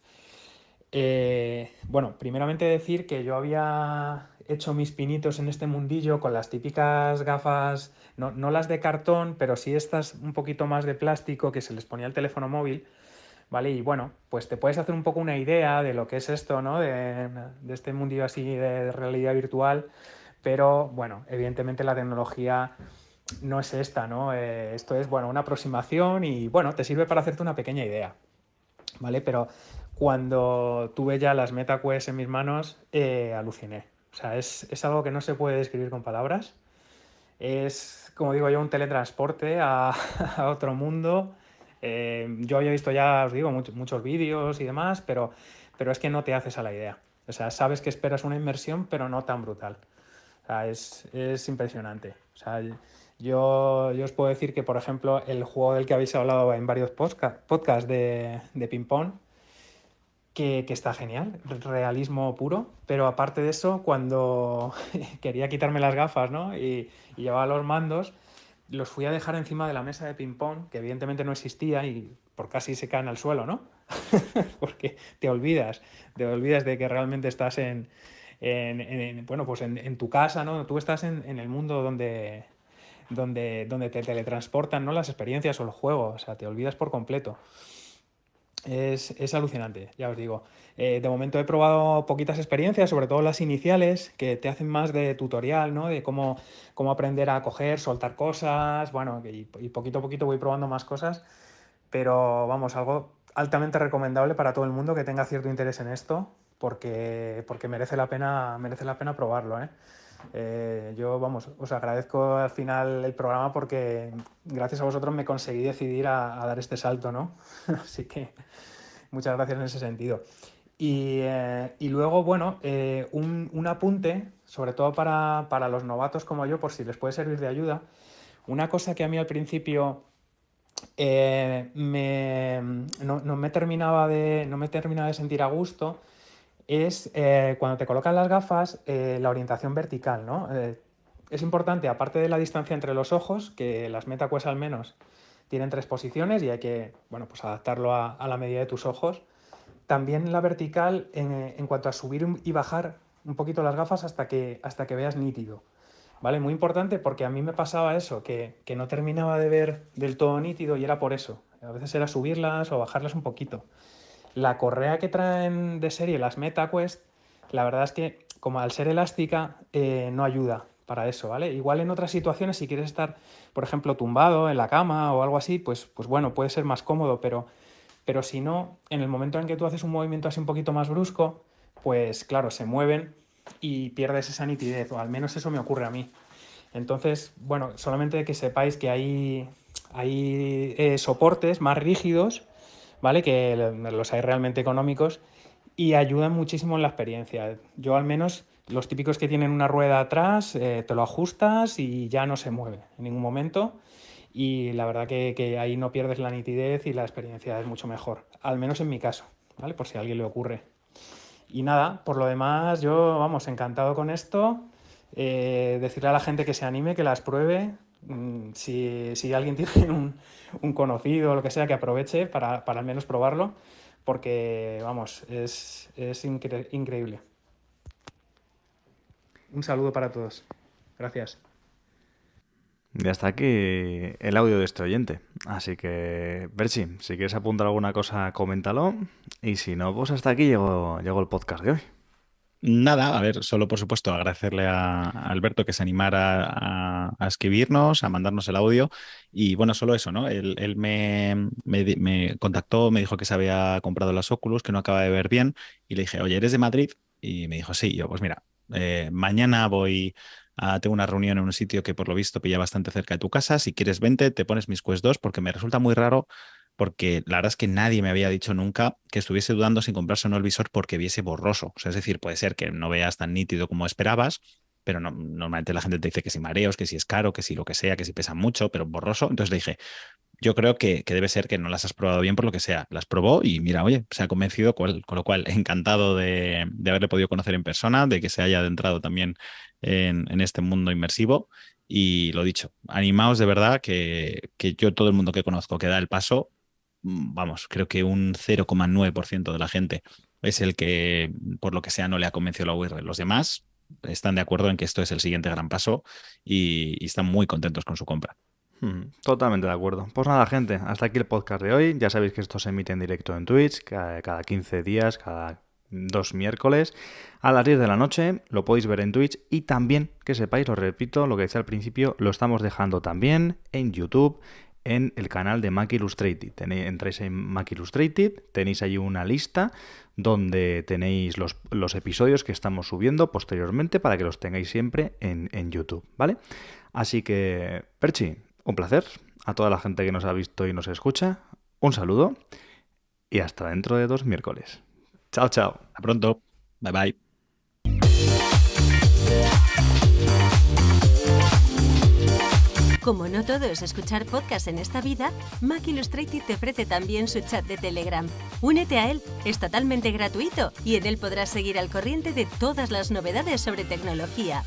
Bueno, primeramente decir que yo había hecho mis pinitos en este mundillo con las típicas gafas, no las de cartón, pero sí estas un poquito más de plástico que se les ponía al teléfono móvil, ¿vale? Y bueno, pues te puedes hacer un poco una idea de lo que es esto, ¿no? De este mundillo así de realidad virtual, pero bueno, evidentemente la tecnología no es esta, ¿no? Esto es, bueno, una aproximación y bueno, te sirve para hacerte una pequeña idea, ¿vale? Pero cuando tuve ya las MetaQuest en mis manos, aluciné. O sea, es algo que no se puede describir con palabras. Es, como digo yo, un teletransporte a otro mundo. Yo había visto ya, os digo, muchos vídeos y demás, pero es que no te haces a la idea. O sea, sabes que esperas una inmersión, pero no tan brutal. O sea, es impresionante. O sea, yo os puedo decir que, por ejemplo, el juego del que habéis hablado en varios podcasts de ping-pong, que está genial, realismo puro, pero aparte de eso, cuando quería quitarme las gafas, ¿no? y llevaba los mandos, los fui a dejar encima de la mesa de ping-pong, que evidentemente no existía y por casi se caen al suelo, ¿no? Porque te olvidas de que realmente estás bueno, pues en tu casa, ¿no? Tú estás en el mundo donde te teletransportan, ¿no? Las experiencias o el juego, o sea, te olvidas por completo. Es alucinante, ya os digo. De momento he probado poquitas experiencias, sobre todo las iniciales, que te hacen más de tutorial, ¿no? De cómo aprender a coger, soltar cosas, bueno, y poquito a poquito voy probando más cosas, pero vamos, algo altamente recomendable para todo el mundo que tenga cierto interés en esto, porque merece la pena probarlo, ¿eh? Yo, vamos, os agradezco al final el programa porque gracias a vosotros me conseguí decidir a dar este salto, ¿no? Así que muchas gracias en ese sentido. Y luego, bueno, un apunte, sobre todo para los novatos como yo, por si les puede servir de ayuda. Una cosa que a mí al principio no me terminaba de sentir a gusto es cuando te colocan las gafas, la orientación vertical, ¿no? Es importante, aparte de la distancia entre los ojos, que las MetaQuest al menos tienen 3 posiciones y hay que, bueno, pues adaptarlo a la medida de tus ojos. También la vertical en cuanto a subir y bajar un poquito las gafas hasta que veas nítido, ¿vale? Muy importante porque a mí me pasaba eso, que no terminaba de ver del todo nítido y era por eso. A veces era subirlas o bajarlas un poquito. La correa que traen de serie las MetaQuest, la verdad es que como al ser elástica no ayuda para eso, ¿vale? Igual en otras situaciones, si quieres estar, por ejemplo, tumbado en la cama o algo así, pues bueno, puede ser más cómodo, pero si no, en el momento en que tú haces un movimiento así un poquito más brusco, pues claro, se mueven y pierdes esa nitidez, o al menos eso me ocurre a mí. Entonces, bueno, solamente que sepáis que hay soportes más rígidos, ¿vale? Que los hay realmente económicos y ayudan muchísimo en la experiencia. Yo al menos, los típicos que tienen una rueda atrás, te lo ajustas y ya no se mueve en ningún momento. Y la verdad que ahí no pierdes la nitidez y la experiencia es mucho mejor, al menos en mi caso, ¿vale? Por si a alguien le ocurre. Y nada, por lo demás, yo, vamos, encantado con esto. Decirle a la gente que se anime, que las pruebe. Si alguien tiene un conocido o lo que sea, que aproveche para al menos probarlo, porque, vamos, es increíble. Un saludo para todos. Gracias. Y hasta aquí el audio de este oyente. Así que, Berchi, si quieres apuntar alguna cosa, coméntalo. Y si no, pues hasta aquí llegó el podcast de hoy. Nada, a ver, solo por supuesto agradecerle a Alberto que se animara a escribirnos, a mandarnos el audio. Y bueno, solo eso, ¿no? Él me contactó, me dijo que se había comprado las Oculus, que no acaba de ver bien. Y le dije, oye, ¿eres de Madrid? Y me dijo, sí. Y yo, pues mira, mañana tengo una reunión en un sitio que por lo visto pilla bastante cerca de tu casa. Si quieres, vente, te pones mis Quest 2 porque me resulta muy raro, porque la verdad es que nadie me había dicho nunca que estuviese dudando sin comprarse un nuevo visor porque viese borroso. O sea, es decir, puede ser que no veas tan nítido como esperabas, pero normalmente la gente te dice que si mareos, que si es caro, que si lo que sea, que si pesa mucho, pero borroso. Entonces le dije, yo creo que debe ser que no las has probado bien por lo que sea. Las probó y mira, oye, se ha convencido, con lo cual encantado de haberle podido conocer en persona, de que se haya adentrado también en este mundo inmersivo. Y lo dicho, animaos de verdad que yo, todo el mundo que conozco que da el paso, vamos, creo que un 0,9% de la gente es el que, por lo que sea, no le ha convencido la VR. Los demás están de acuerdo en que esto es el siguiente gran paso y están muy contentos con su compra. Totalmente de acuerdo. Pues nada, gente, hasta aquí el podcast de hoy. Ya sabéis que esto se emite en directo en Twitch cada 15 días, cada 2 miércoles a las 10 de la noche. Lo podéis ver en Twitch y también, que sepáis, lo repito, lo que decía al principio, lo estamos dejando también en YouTube, en el canal de Mac Illustrated. Entráis en Mac Illustrated, tenéis ahí una lista donde tenéis los episodios que estamos subiendo posteriormente para que los tengáis siempre en YouTube, ¿vale? Así que, Perchi, un placer. A toda la gente que nos ha visto y nos escucha, un saludo y hasta dentro de 2 miércoles. Chao, chao. Hasta pronto. Bye, bye. Como no todo es escuchar podcast en esta vida, Mac Illustrated te ofrece también su chat de Telegram. Únete a él, es totalmente gratuito y en él podrás seguir al corriente de todas las novedades sobre tecnología.